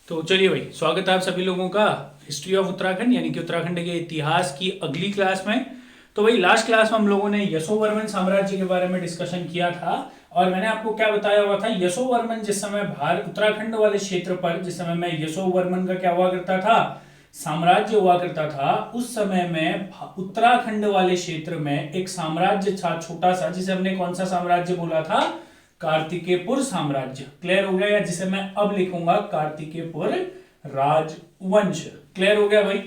तो चलिए भाई, स्वागत है आप सभी लोगों का हिस्ट्री ऑफ उत्तराखंड यानी कि उत्तराखंड के इतिहास की अगली क्लास में। तो भाई लास्ट क्लास में हम लोगों ने यशोवर्मन साम्राज्य के बारे में डिस्कशन किया था और मैंने आपको क्या बताया हुआ था, यशोवर्मन जिस समय भारत उत्तराखंड वाले क्षेत्र पर जिस समय में यशोवर्मन का क्या हुआ करता था, साम्राज्य हुआ करता था, उस समय में उत्तराखंड वाले क्षेत्र में एक साम्राज्य था छोटा सा, जिसे हमने कौन सा साम्राज्य बोला था, कार्तिकेयपुर साम्राज्य। क्लियर हो गया, या जिसे मैं अब लिखूंगा कार्तिकेयपुर राजवंश। क्लियर हो गया भाई।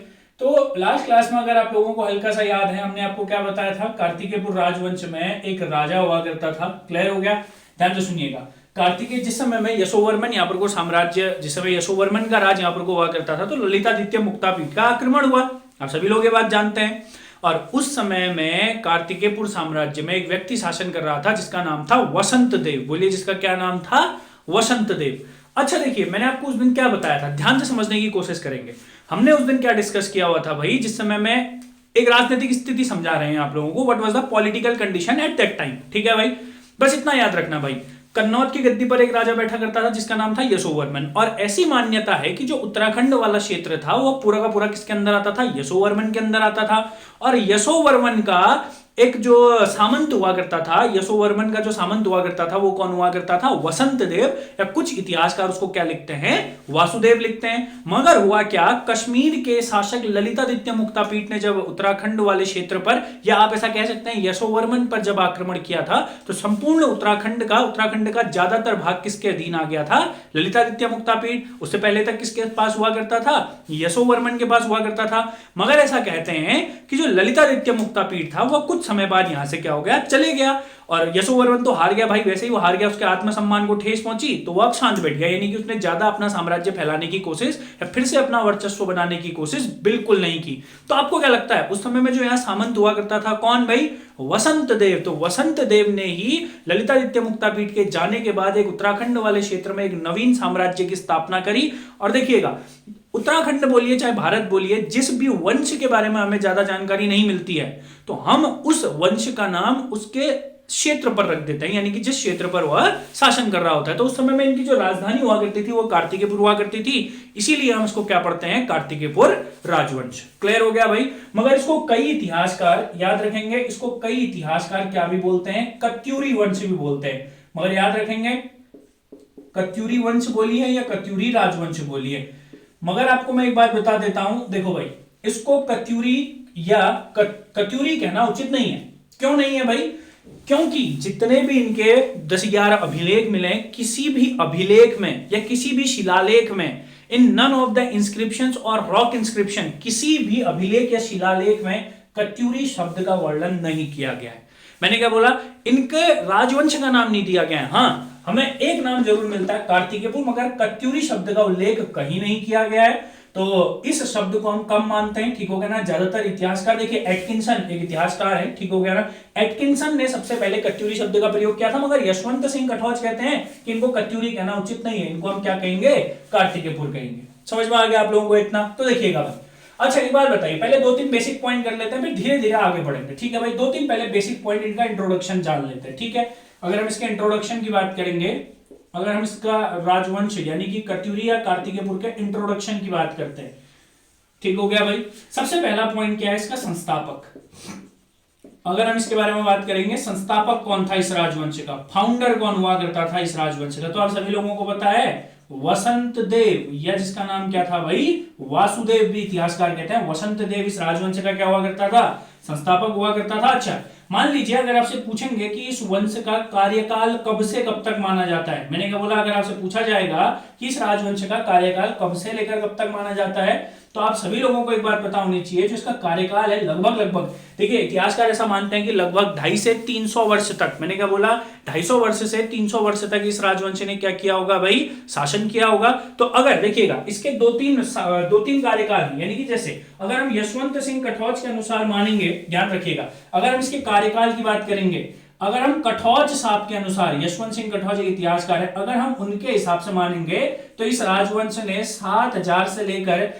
तो लास्ट क्लास में अगर आप लोगों को हल्का सा याद है, हमने आपको क्या बताया था, कार्तिकेयपुर राजवंश में एक राजा हुआ करता था। क्लियर हो गया, ध्यान से सुनिएगा। कार्तिकेय जिस समय में यशोवर्मन यहाँ पर को साम्राज्य, जिस समय यशोवर्मन का राज यहाँ पर को हुआ करता था, तो ललितादित्य मुक्तापीठ का आक्रमण हुआ। आप सभी लोग ये बात जानते हैं। और उस समय में कार्तिकेयपुर साम्राज्य में एक व्यक्ति शासन कर रहा था जिसका नाम था वसंत देव। बोलिए, जिसका क्या नाम था, वसंत देव। अच्छा देखिए, मैंने आपको उस दिन क्या बताया था, ध्यान से समझने की कोशिश करेंगे। हमने उस दिन क्या डिस्कस किया हुआ था भाई, जिस समय में एक राजनीतिक स्थिति समझा रहे हैं आप लोगों को, what was the political condition at that time. ठीक है भाई, बस इतना याद रखना भाई। कन्नौज की गद्दी पर एक राजा बैठा करता था जिसका नाम था यशोवर्मन, और ऐसी मान्यता है कि जो उत्तराखंड वाला क्षेत्र था वो पूरा का पूरा किसके अंदर आता था, यशोवर्मन के अंदर आता था। और यशोवर्मन का एक जो सामंत हुआ करता था, यशोवर्मन का जो सामंत हुआ करता था वो कौन हुआ करता था, वसंत देव, या कुछ इतिहासकार उसको क्या लिखते हैं, वासुदेव लिखते हैं। मगर हुआ क्या, कश्मीर के शासक ललितादित्य मुक्तापीठ ने जब उत्तराखंड वाले क्षेत्र पर, या आप ऐसा कह सकते हैं यशोवर्मन पर जब आक्रमण किया था, तो संपूर्ण उत्तराखंड का ज्यादातर भाग किसके अधीन आ गया था, ललितादित्य मुक्तापीठ। उससे पहले तक किसके पास हुआ करता था, यशोवर्मन के पास हुआ करता था। मगर ऐसा कहते हैं कि जो ललितादित्य मुक्तापीठ था वो कुछ समय बाद यहां से क्या हो गया, चले गया। और यशोवर्मन तो हार गया भाई, वैसे ही वो हार गया, उसके आत्मसम्मान को ठेस पहुंची, तो वो अब शांत बैठ गया। यानी कि उसने ज्यादा अपना साम्राज्य फैलाने की कोशिश या फिर से अपना वर्चस्व बनाने की कोशिश बिल्कुल नहीं की। तो आपको क्या लगता है, उस समय में जो यहाँ सामंत हुआ करता था कौन भाई, वसंत देव। तो वसंत देव ने ही ललितादित्य मुक्तापीठ के जाने के बाद एक उत्तराखंड वाले क्षेत्र में एक नवीन साम्राज्य की स्थापना करी। और देखिएगा, उत्तराखंड बोलिए चाहे भारत बोलिए, जिस भी वंश के बारे में हमें ज्यादा जानकारी नहीं मिलती है, तो हम उस वंश का नाम उसके क्षेत्र पर रख देते हैं, यानी कि जिस क्षेत्र पर वह शासन कर रहा होता है। तो उस समय में इनकी जो राजधानी हुआ करती थी वो कार्तिकेयपुर हुआ करती थी, इसीलिए हम इसको क्या पढ़ते हैं, कार्तिकेयपुर राजवंश। क्लियर हो गया भाई। मगर इसको कई इतिहासकार याद रखेंगे, इसको कई इतिहासकार क्या भी बोलते हैं, कत्यूरी वंश भी बोलते हैं। मगर याद रखेंगे, कत्यूरी वंश बोलिए या कत्यूरी राजवंश बोलिए। मगर आपको मैं एक बात बता देता हूं, देखो भाई, इसको कत्यूरी या कत्यूरी कहना उचित नहीं है। क्यों नहीं है भाई, क्योंकि जितने भी इनके 10-11 अभिलेख मिले, किसी भी अभिलेख में या किसी भी शिलालेख में, इन नन ऑफ द इंस्क्रिप्शंस और रॉक इंस्क्रिप्शन, किसी भी अभिलेख या शिलालेख में कत्यूरी शब्द का वर्णन नहीं किया गया है। मैंने क्या बोला, इनके राजवंश का नाम नहीं दिया गया है। हाँ, हमें एक नाम जरूर मिलता है कार्तिकेयपुर, मगर कत्यूरी शब्द का उल्लेख कहीं नहीं किया गया है। तो इस शब्द को हम कम मानते हैं, ठीक हो गया ना। ज्यादातर इतिहासकार, देखिए एटकिंसन एक इतिहासकार है, ठीक हो गया ना, एटकिंसन ने सबसे पहले कत्यूरी शब्द का प्रयोग किया था। मगर यशवंत सिंह कटौच कहते हैं कि इनको कत्यूरी कहना उचित नहीं है, इनको हम क्या कहेंगे, कार्तिकेयपुर कहेंगे। समझ में आ गया आप लोगों को इतना। तो देखिएगा भाई, अच्छा एक बात बताइए, पहले 2-3 बेसिक पॉइंट कर लेते हैं, फिर धीरे धीरे आगे बढ़ेंगे। ठीक है भाई, 2-3 पहले बेसिक पॉइंट, इनका इंट्रोडक्शन जान लेते हैं। ठीक है, अगर हम इसके इंट्रोडक्शन की बात करेंगे, अगर हम इसका राजवंश यानी कि कत्यूरी या कार्तिकेयपुर के इंट्रोडक्शन की बात करते हैं, ठीक हो गया भाई। सबसे पहला पॉइंट क्या है, इसका संस्थापक। अगर हम इसके बारे में बात करेंगे, संस्थापक कौन था इस राजवंश का, फाउंडर कौन हुआ करता था इस राजवंश का, तो आप सभी लोगों को पता है, वसंत देव, या जिसका नाम क्या था भाई, वासुदेव भी इतिहासकार कहते हैं। वसंत देव इस राजवंश का क्या हुआ करता था, संस्थापक हुआ करता था। अच्छा, मान लीजिए अगर आपसे पूछेंगे कि इस वंश का कार्यकाल कब से कब तक माना जाता है, मैंने क्या बोला, अगर आपसे पूछा जाएगा कि इस राजवंश का कार्यकाल कब से लेकर कब तक माना जाता है, तो आप सभी लोगों को एक बात पता होनी चाहिए, जो इसका कार्यकाल है लगभग, देखिए इतिहासकार ऐसा मानते हैं कि लगभग 250 से 300 वर्ष तक, मैंने क्या बोला, 250 वर्ष से 300 वर्ष तक इस राजवंश ने क्या किया होगा भाई, शासन किया होगा। तो अगर देखिएगा, इसके दो तीन कार्यकाल, यानी कि जैसे अगर हम यशवंत सिंह कटौच के अनुसार मानेंगे, ध्यान रखिएगा, अगर हम इसके कार्यकाल की बात करेंगे, अगर हम कटौच साहब के अनुसार, यशवंत सिंह कटौच एक इतिहासकार है, अगर हम उनके हिसाब से मानेंगे तो इस राजवंश ने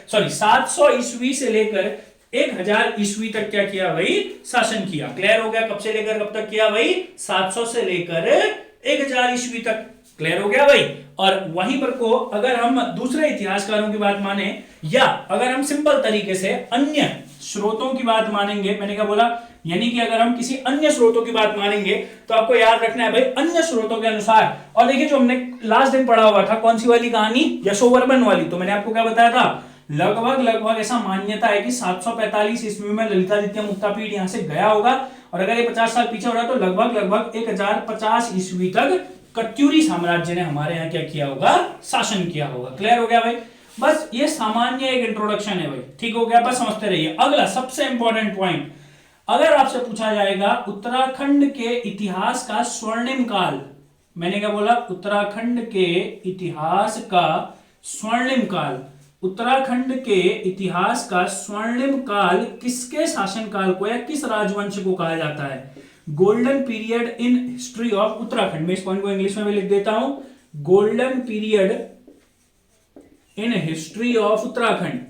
700 ईस्वी से लेकर 1000 ईस्वी तक क्या किया भाई, शासन किया। क्लियर हो गया, कब से लेकर कब तक किया भाई, 700 से लेकर 1000 ईस्वी तक। क्लियर हो गया भाई। और वहीं पर को अगर हम दूसरे इतिहासकारों की बात माने या अगर हम सिंपल तरीके से अन्य स्रोतों की बात मानेंगे, मैंने क्या बोला, यानी कि अगर हम किसी अन्य स्रोतों की बात मानेंगे तो आपको याद रखना है भाई अन्य स्रोतों के अनुसार। और देखिए जो हमने लास्ट दिन पढ़ा हुआ था कौन सी वाली कहानी, यशोवर्मन वाली, तो मैंने आपको क्या बताया था, लगभग ऐसा मान्यता है कि 745 ईस्वी में ललितादित्य मुक्तापीठ यहां से गया होगा, और अगर ये 50 साल पीछे हो रहा है तो लगभग 1050 ईस्वी तक कत्यूरी साम्राज्य ने हमारे यहाँ क्या किया होगा, शासन किया होगा। क्लियर हो गया भाई, बस ये सामान्य एक इंट्रोडक्शन है भाई, ठीक हो गया, बस समझते रहिए। अगला सबसे इंपॉर्टेंट पॉइंट, अगर आपसे पूछा जाएगा उत्तराखंड के इतिहास का स्वर्णिम काल, मैंने क्या बोला, उत्तराखंड के इतिहास का स्वर्णिम काल, उत्तराखंड के इतिहास का स्वर्णिम काल किसके शासनकाल को या किस राजवंश को कहा जाता है, golden period in history of Uttarakhand. मैं इस पॉइंट को इंग्लिश में भी लिख देता हूं, golden period in history of Uttarakhand,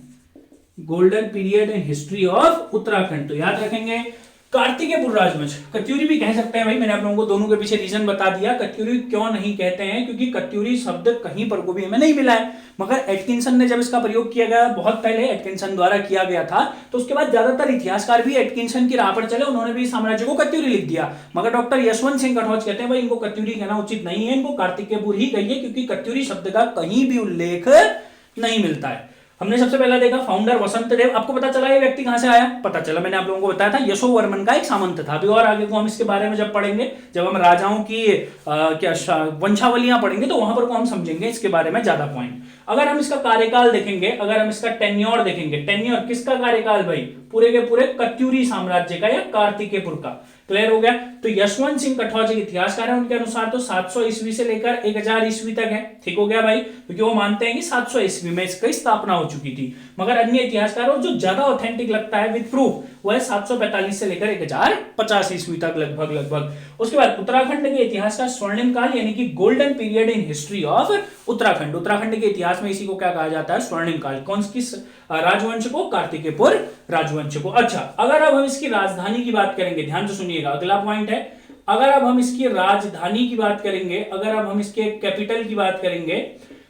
golden period in history of Uttarakhand. तो याद रखेंगे कार्तिकेय राजवंश, कत्यूरी भी कह सकते हैं भाई, मैंने आप लोगों को दोनों के पीछे रीजन बता दिया। कत्यूरी क्यों नहीं कहते हैं, क्योंकि कत्यूरी शब्द कहीं पर को भी हमें नहीं मिला है, मगर एटकिंसन ने जब इसका प्रयोग किया गया, बहुत पहले एटकिंसन द्वारा किया गया था, तो उसके बाद ज्यादातर इतिहासकार भी एटकिंसन की राह पर चले, उन्होंने भी साम्राज्य को कत्यूरी लिख दिया। मगर डॉक्टर यशवंत सिंह कटौज कहते हैं भाई इनको कत्यूरी कहना उचित नहीं है, इनको कार्तिकेयपुर ही कहिए, क्योंकि कत्यूरी शब्द का कहीं भी उल्लेख नहीं मिलता है। हमने सबसे पहला देखा फाउंडर वसंत देव, आपको पता चला ये व्यक्ति कहां से आया, पता चला, मैंने आप लोगों को बताया था यशोवर्मन का एक सामंत था। अभी और आगे को हम इसके बारे में जब पढ़ेंगे, जब हम राजाओं की क्या वंशावलियां पढ़ेंगे तो वहां पर को हम समझेंगे इसके बारे में ज्यादा पॉइंट। अगर हम इसका कार्यकाल देखेंगे, अगर हम इसका टेन्योर देखेंगे, टेन्योर किसका कार्यकाल भाई, पूरे के पूरे कत्यूरी साम्राज्य का या कार्तिकेयपुर का। क्लियर हो गया, तो यशवंत सिंह कटौज इतिहासकार है, उनके अनुसार तो 700 ईस्वी से लेकर 1000 ईस्वी तक है, ठीक हो गया भाई, क्योंकि वो मानते हैं कि 700 ईस्वी में इसकी स्थापना हो चुकी थी। मगर अन्य इतिहासकारों जो ज्यादा ऑथेंटिक लगता है विद प्रूफ वो है 745 से लेकर 1050 ईस्वी तक लगभग। उसके बाद उत्तराखंड के इतिहास का स्वर्णिम काल यानी कि golden period in history of Uttarakhand, Uttarakhand के इतिहास में इसी को क्या कहा जाता है, स्वर्णिम काल। कौन किस राजवंश को, कार्तिकेयपुर राजवंश को। अच्छा, अगर अब हम इसकी राजधानी की बात करेंगे, ध्यान से सुनिएगा, अगला पॉइंट है, अगर अब हम इसकी राजधानी की बात करेंगे, अगर अब हम इसके कैपिटल की बात करेंगे,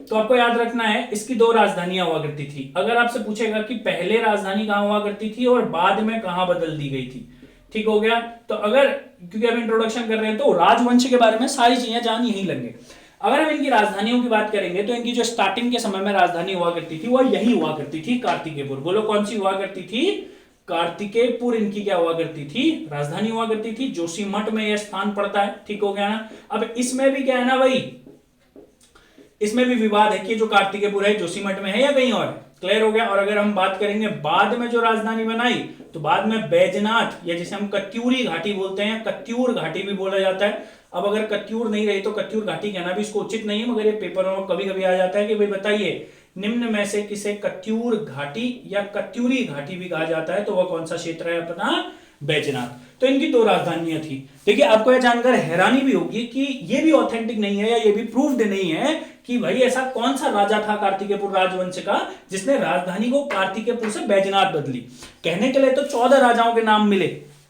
तो आपको याद रखना है इसकी दो राजधानियां हुआ करती थी। अगर आपसे पूछेगा कि पहले राजधानी कहां हुआ करती थी और बाद में कहां बदल दी गई थी, ठीक हो गया, तो अगर क्योंकि हम इंट्रोडक्शन कर रहे हैं तो राजवंश के बारे में सारी चीजें जान यही लगे। अगर हम इनकी राजधानियों की बात करेंगे तो इनकी जो स्टार्टिंग के समय में राजधानी हुआ करती थी वो यही हुआ करती थी, कार्तिकेयपुर। बोलो कौन सी हुआ करती थी, कार्तिकेयपुर इनकी क्या हुआ करती थी, राजधानी हुआ करती थी। जोशीमठ में यह स्थान पड़ता है, ठीक हो गया ना। अब इसमें भी क्या है ना भाई, इसमें भी विवाद है कि जो कार्तिकेयपुर है जोशीमठ में है या कहीं और, क्लियर हो गया। और अगर हम बात करेंगे बाद में जो राजधानी बनाई तो बाद में बैजनाथ या जिसे हम कत्यूरी घाटी बोलते हैं, कत्यूर घाटी भी बोला जाता है। अब अगर कत्यूर नहीं रही तो कत्यूर घाटी कहना भी इसको उचित नहीं है, मगर ये पेपरों में कभी कभी आ जाता है कि भाई बताइए निम्न में से किसे कत्यूर घाटी या कत्यूरी घाटी भी कहा जाता है, तो वह कौन सा क्षेत्र है अपना, बैजनाथ। तो इनकी दो राजधानियां थी। देखिए आपको यह जानकर हैरानी भी होगी कि ये भी ऑथेंटिक नहीं है या ये भी प्रूव्ड नहीं है कि भाई ऐसा कौन सा राजा था कार्तिकेयपुर राजवंश का जिसने राजधानी को कार्तिकेयपुर से बैजनाथ बदली। कहने के लिए तो 14 राजाओं के नाम मिले,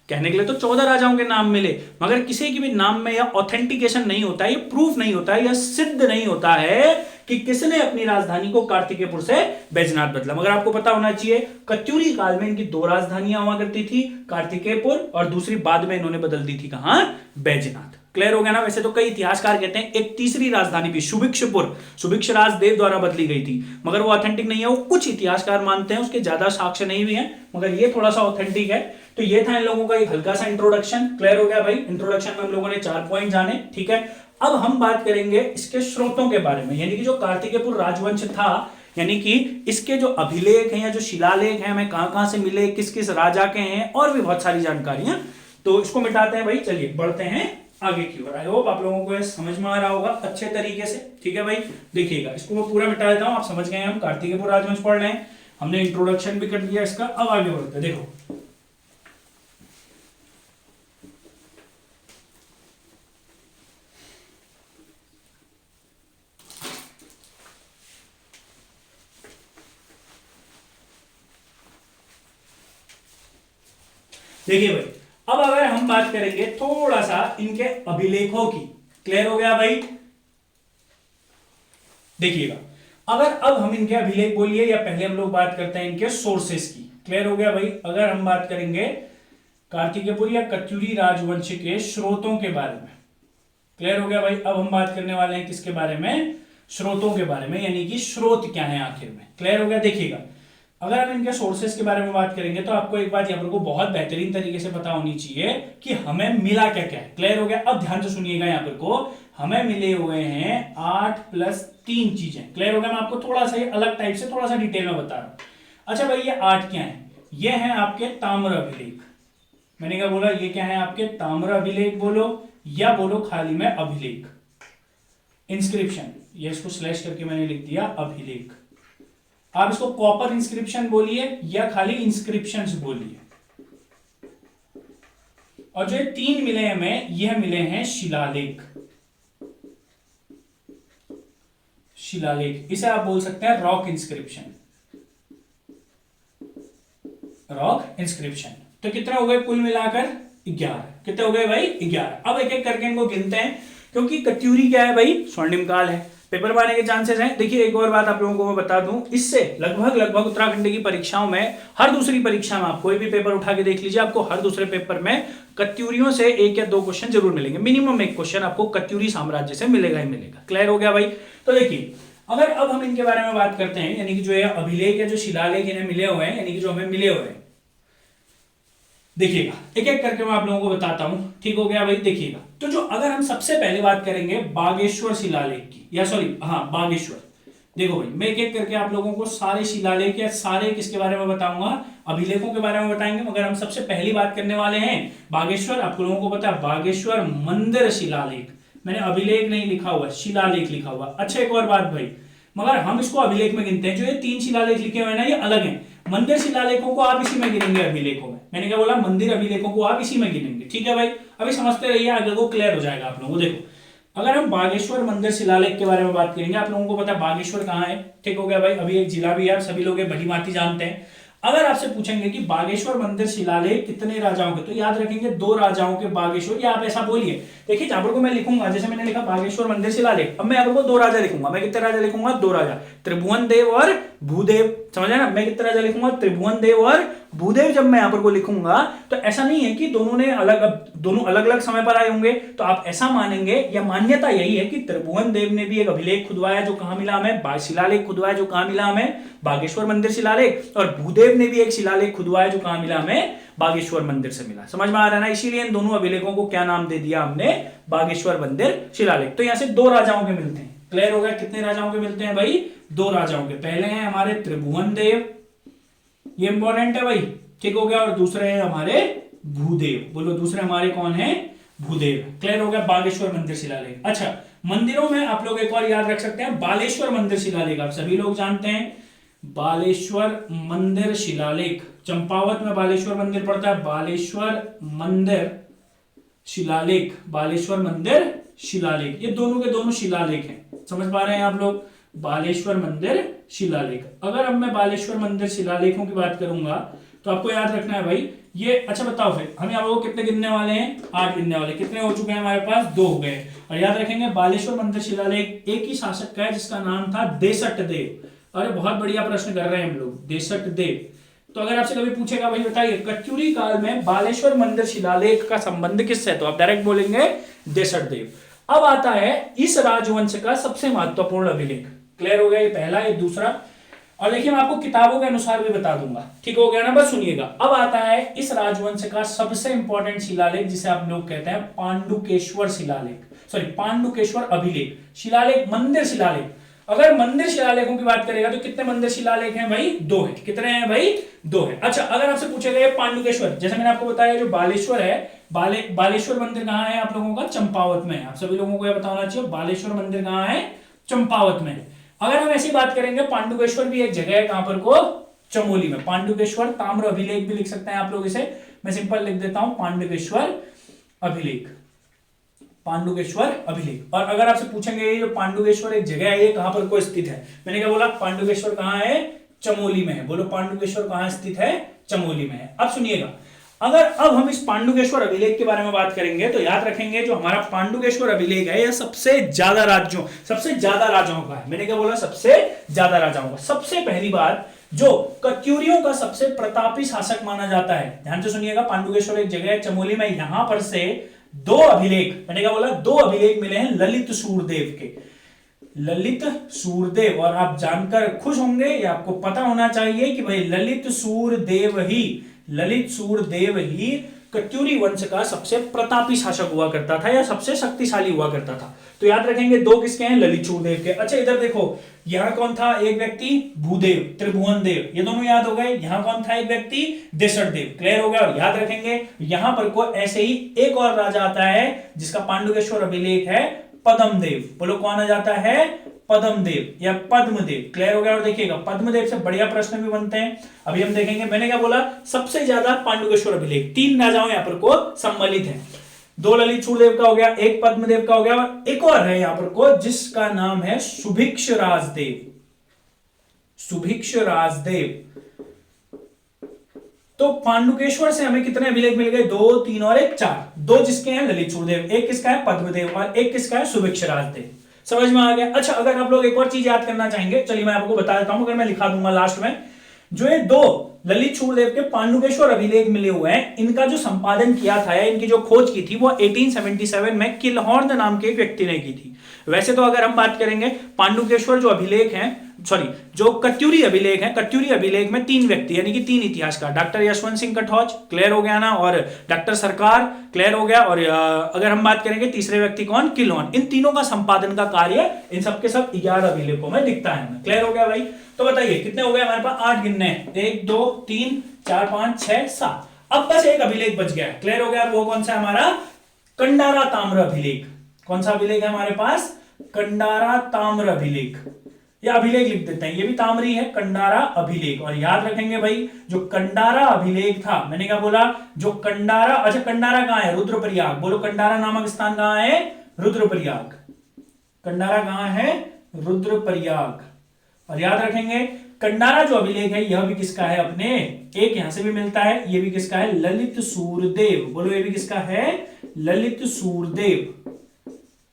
कहने के लिए तो 14 राजाओं के नाम मिले, मगर किसी की भी नाम में या ऑथेंटिकेशन नहीं होता है, ये प्रूफ नहीं होता है या सिद्ध नहीं होता है कि किसने अपनी राजधानी को कार्तिकेयपुर से बैजनाथ बदला। मगर आपको पता होना चाहिए कत्यूरी काल में इनकी दो राजधानियां हुआ करती थी, कार्तिकेयपुर और दूसरी बाद में इन्होंने बदल दी थी कहां, बैजनाथ। क्लियर हो गया ना। वैसे तो कई इतिहासकार कहते हैं एक तीसरी राजधानी भी सुभिक्षपुर, सुभिक्षराज देव द्वारा बदली गई थी, मगर वो ऑथेंटिक नहीं है। वो कुछ इतिहासकार मानते हैं, उसके ज्यादा साक्ष्य नहीं भी है, मगर ये थोड़ा सा ऑथेंटिक है। तो ये था इन लोगों का एक हल्का सा इंट्रोडक्शन। क्लियर हो गया भाई, इंट्रोडक्शन में हम लोगों ने 4 पॉइंट जाने, ठीक है। अब हम बात करेंगे इसके स्रोतों के बारे में, यानी कि जो कार्तिकेयपुर राजवंश था, यानी कि इसके जो अभिलेख हैं या जो शिलालेख हैं, हमें कहां से मिले, किस किस राजा के हैं, और भी बहुत सारी जानकारियां। तो इसको मिटाते हैं भाई, चलिए बढ़ते हैं आगे की ओर। आई होप आप लोगों को समझ में आ रहा होगा अच्छे तरीके से, ठीक है भाई। देखिएगा इसको मैं पूरा मिटा देता हूं, आप समझ गए हम कार्तिकेयपुर राजवंश पढ़ रहे हैं, हमने इंट्रोडक्शन भी कर दिया इसका। अब आगे बढ़ते हैं, देखो देखिए भाई, अब अगर हम बात करेंगे थोड़ा सा इनके अभिलेखों की, क्लियर हो गया भाई। देखिएगा, अगर अब हम इनके अभिलेख बोलिए या पहले हम लोग बात करते हैं इनके सोर्सेस की। क्लियर हो गया भाई? अगर हम बात करेंगे कार्तिकेयपुर या कत्यूरी राजवंश के स्रोतों के बारे में, क्लियर हो गया भाई? अब हम बात करने वाले हैं किसके बारे में? स्रोतों के बारे में, यानी कि स्रोत क्या है आखिर में। क्लियर हो गया? देखिएगा, अगर हम इनके सोर्सेस के बारे में बात करेंगे तो आपको एक बात यहाँ पर को बहुत बेहतरीन तरीके से पता होनी चाहिए कि हमें मिला क्या क्या है। क्लियर हो गया? अब ध्यान से सुनिएगा, यहाँ पर को हमें मिले हुए हैं 8 + 3 चीजें। क्लियर हो गया? मैं आपको थोड़ा सा अलग टाइप से थोड़ा सा डिटेल में बता रहा हूं। अच्छा भाई, ये 8 क्या है? ये है आपके ताम्र अभिलेख। मैंने क्या बोला? ये क्या है आपके ताम्र अभिलेख बोलो, या बोलो खाली में अभिलेख, इंस्क्रिप्शन। ये इसको स्लैश करके मैंने लिख दिया अभिलेख। आप इसको कॉपर इंस्क्रिप्शन बोलिए या खाली इंस्क्रिप्शंस बोलिए। और जो 3 मिले हमें, यह मिले हैं शिलालेख। शिलालेख, इसे आप बोल सकते हैं रॉक इंस्क्रिप्शन। Rock inscription. तो कितना हो गए कुल मिलाकर? 11। कितने हो गए भाई? 11। अब एक एक करके इनको गिनते हैं, क्योंकि कत्यूरी क्या है भाई? स्वर्णिम काल है, पेपर पाने के चांसेस हैं। देखिए, एक और बात आप लोगों को मैं बता दूं, इससे लगभग उत्तराखंड की परीक्षाओं में, हर दूसरी परीक्षा में, आप कोई भी पेपर उठा के देख लीजिए, आपको हर दूसरे पेपर में कत्यूरियों से 1 या 2 क्वेश्चन जरूर मिलेंगे। मिनिमम 1 क्वेश्चन आपको कत्यूरी साम्राज्य से मिलेगा ही मिलेगा। क्लियर हो गया भाई? तो देखिए, अगर अब हम इनके बारे में बात करते हैं, यानी कि जो ये अभिलेख है, जो शिलालेख इन्हें मिले हुए हैं, यानी कि जो हमें मिले हुए हैं, देखिएगा एक एक करके मैं आप लोगों को बताता हूं। ठीक हो गया भाई? देखिएगा, तो जो अगर हम सबसे पहले बात करेंगे बागेश्वर शिलालेख की, या सॉरी हाँ बागेश्वर। देखो भाई, मैं एक एक करके आप लोगों को सारे शिलालेख या सारे किसके बारे में बताऊंगा? अभिलेखों के बारे में बताएंगे। मगर हम सबसे पहली बात करने वाले हैं बागेश्वर। आप लोगों को पता है बागेश्वर मंदिर शिलालेख, मैंने अभिलेख नहीं लिखा हुआ, शिलालेख लिखा हुआ। अच्छा, एक और बात भाई, मगर हम इसको अभिलेख में गिनते हैं। जो ये 3 शिलालेख लिखे हुए हैं ना, ये अलग हैं। मंदिर शिलालेखों को आप इसी में गिनेंगे अभिलेखों में। मैंने क्या बोला? मंदिर अभिलेखों को आप इसी में गिनेंगे। ठीक है भाई? अभी समझते रहिए, आगे को क्लियर हो जाएगा आप लोगों को। देखो, अगर हम बागेश्वर मंदिर शिलालेख के बारे में बात करेंगे, आप लोगों को पता है बागेश्वर कहाँ है। ठीक हो गया भाई? अभी एक जिला भी है, सभी लोग भली भांति जानते हैं। अगर आपसे पूछेंगे कि बागेश्वर मंदिर शिलालेख कितने राजाओं के, तो याद रखेंगे 2 राजाओं के बागेश्वर, या आप ऐसा बोलिए। देखिए, जहां पर को मैं लिखूंगा, जैसे मैंने लिखा बागेश्वर मंदिर शिलालेख, अब मैं यहाँ पर 2 राजा लिखूंगा। मैं कितने राजा लिखूंगा? 2 राजा, त्रिभुवन देव और भूदेव। समझे ना? मैं कितने राजा लिखूंगा? त्रिभुवन देव और भूदेव। जब मैं यहाँ पर को लिखूंगा तो ऐसा नहीं है कि दोनों अलग अलग समय पर आए होंगे, तो आप ऐसा मानेंगे, या मान्यता यही है कि त्रिभुवन देव ने भी एक अभिलेख खुदवाया, जो कहां मिला हमें? शिलालेख खुदवाया, जो कहां मिला हमें? बागेश्वर मंदिर शिलालेख। और भूदेव ने भी एक शिलालेख खुदवाया, जो कहां मिला हमें? बागेश्वर मंदिर से मिला। समझ में आ रहा है ना? इसीलिए इन दोनों अभिलेखों को क्या नाम दे दिया हमने? बागेश्वर मंदिर शिलालेख। तो यहां से 2 राजाओं के मिलते हैं। क्लियर हो गया? कितने राजाओं के मिलते हैं भाई? 2 राजाओं के। पहले हैं हमारे त्रिभुवन देव, ये इंपॉर्टेंट है भाई। ठीक हो गया? और दूसरे हैं हमारे भूदेव। बोलो, दूसरे हमारे कौन है? भूदेव। क्लियर हो गया? बागेश्वर मंदिर शिलालेख। अच्छा, मंदिरों में आप लोग एक और याद रख सकते हैं, बालेश्वर मंदिर शिलालेख। आप सभी लोग जानते हैं बालेश्वर मंदिर शिलालेख। चंपावत में बालेश्वर मंदिर पड़ता है। बालेश्वर मंदिर शिलालेख, बालेश्वर मंदिर शिलालेख, ये दोनों के दोनों शिलालेख हैं। समझ पा रहे हैं आप लोग? बालेश्वर मंदिर शिलालेख। अगर अब मैं बालेश्वर मंदिर शिलालेखों की बात करूंगा तो आपको याद रखना है भाई ये। अच्छा बताओ फिर, हम यहाँ को कितने गिनने वाले हैं? 8 गिनने वाले। कितने हो चुके हैं हमारे पास? 2 हो गए। और याद रखेंगे बालेश्वर मंदिर शिलालेख एक ही शासक का है, जिसका नाम था देसट देव। अरे बहुत बढ़िया प्रश्न कर रहे हैं हम लोग, देसट देव। तो अगर आपसे कभी पूछेगा भाई बताइए कत्यूरी काल में बालेश्वर मंदिर शिलालेख का संबंध किससे है, तो आप डायरेक्ट बोलेंगे देसट देव। अब आता है इस राजवंश का सबसे महत्वपूर्ण अभिलेख। क्लियर हो गया? ये पहला, ये दूसरा। और देखिए, मैं आपको किताबों के अनुसार भी बता दूंगा। ठीक हो गया ना? बस सुनिएगा। अब आता है इस राजवंश का सबसे इंपॉर्टेंट शिलालेख, जिसे आप लोग कहते हैं पांडुकेश्वर शिलालेख, सॉरी पांडुकेश्वर अभिलेख। शिलालेख, मंदिर शिलालेख। अगर मंदिर शिलालेखों की बात करेगा तो कितने मंदिर शिलालेख हैं भाई? 2 है। कितने हैं भाई? 2 है। अच्छा, अगर आपसे पूछेगा ये पांडुकेश्वर, जैसे मैंने आपको बताया जो बालेश्वर है, बालेश्वर मंदिर कहां है आप लोगों का? चंपावत में है। आप सभी लोगों को यह बताना चाहिए बालेश्वर मंदिर कहां है? चंपावत में। अगर हम ऐसी बात करेंगे, पांडुकेश्वर भी एक जगह है, कहां पर को? चमोली में। पांडुकेश्वर ताम्र अभिलेख भी लिख सकते हैं आप लोग इसे। मैं सिंपल लिख देता हूं पांडुकेश्वर अभिलेख, पांडुकेश्वर अभिलेख। और अगर आपसे पूछेंगे ये जो पांडुकेश्वर एक जगह है, ये कहां पर को स्थित है? मैंने क्या बोला? पांडुकेश्वर कहां है? चमोली में है। बोलो, पांडुकेश्वर कहां स्थित है? चमोली में है। अब सुनिएगा, अगर अब हम इस पांडुकेश्वर अभिलेख के बारे में बात करेंगे तो याद रखेंगे जो हमारा पांडुकेश्वर अभिलेख है यह सबसे ज्यादा राजाओं का है। मैंने क्या बोला? सबसे ज्यादा राजाओं का। सबसे पहली बात, जो कत्यूरियों का सबसे प्रतापी शासक माना जाता है, ध्यान से सुनिएगा, पांडुकेश्वर एक जगह है चमोली में, यहां पर से दो अभिलेख, मैंने क्या बोला? दो अभिलेख मिले हैं ललित सूरदेव के। ललित सूरदेव, और आप जानकर खुश होंगे, या आपको पता होना चाहिए कि भाई ललित सूरदेव ही कत्यूरी वंश का सबसे प्रतापी शासक हुआ करता था या सबसे शक्तिशाली हुआ करता था। तो याद रखेंगे दो किसके हैं? ललित सूरदेव के। अच्छा इधर देखो, यहां कौन था? एक व्यक्ति भूदेव, त्रिभुवन देव, ये दोनों याद हो गए। यहां कौन था? एक व्यक्ति देशर देव, क्लियर हो गया। और याद रखेंगे यहां पर को ऐसे ही एक और राजा आता है जिसका पांडुकेश्वर अभिलेख है, पद्मदेव। बोलो कौन आ जाता है? पद्मदेव या पद्मदेव, क्लियर हो गया। और देखिएगा पद्मदेव से बढ़िया प्रश्न भी बनते हैं, अभी हम देखेंगे। मैंने क्या बोला? सबसे ज्यादा पांडुकेश्वर अभिलेख, तीन राजाओं यहां पर को सम्मिलित हैं। दो ललित सूरदेव का हो गया, एक पद्मदेव का हो गया, और एक और है यहां पर को जिसका नाम है सुभिक्ष राजदेव। तो पांडुकेश्वर से हमें कितने अभिलेख मिल गए? 2, 3 और 1, 4। दो जिसके हैं ललित सूरदेव, एक किसका है? पद्मदेव, और एक किसका है? सुभिक्ष राजदेव। समझ में आ गया? अच्छा अगर आप लोग एक और चीज याद करना चाहेंगे, चलिए मैं आपको बता देता हूं, अगर मैं लिखा दूंगा लास्ट में, जो ये दो ललित सूरदेव के पांडुकेश्वर अभिलेख मिले हुए हैं, इनका जो संपादन किया था या इनकी जो खोज की थी वो 1877 में किलहॉर्न नाम के एक व्यक्ति ने की थी। वैसे तो अगर हम बात करेंगे पांडुकेश्वर जो अभिलेख हैं, सॉरी जो कत्यूरी अभिलेख है, कत्यूरी अभिलेख में तीन व्यक्ति यानी कि तीन इतिहासकार, डॉक्टर यशवंत सिंह कटौच, क्लियर हो गया ना, और डॉक्टर सरकार, क्लियर हो गया, और अगर हम बात करेंगे तीसरे व्यक्ति कौन? किलहॉर्न। इन तीनों का संपादन का कार्य इन सबके सब 11 अभिलेखों में दिखता है। क्लियर हो गया भाई? तो बताइए कितने हो गए हमारे पास? 8 गिनने, 1 2 3 4 5 6 7। अब बस एक अभिलेख बच गया, क्लियर हो गया। वो कौन सा? हमारा कंडारा ताम्र अभिलेख। कौन सा अभिलेख है हमारे पास? कंडारा ताम्र अभिलेख, या अभिलेख लिख देते हैं, ये भी ताम्री है, कंडारा अभिलेख। और याद रखेंगे भाई जो कंडारा अभिलेख था, मैंने क्या बोला? जो कंडारा, अच्छा कंडारा कहां है? रुद्रप्रयाग। बोलो कंडारा नामक स्थान कहां है? रुद्रप्रयाग। कंडारा कहां है? रुद्रप्रयाग। और याद रखेंगे कंडारा जो अभिलेख है यह भी किसका है? अपने एक यहां से भी मिलता है, ये भी किसका है? ललित सूरदेव। बोलो ये भी किसका है? ललित सूरदेव।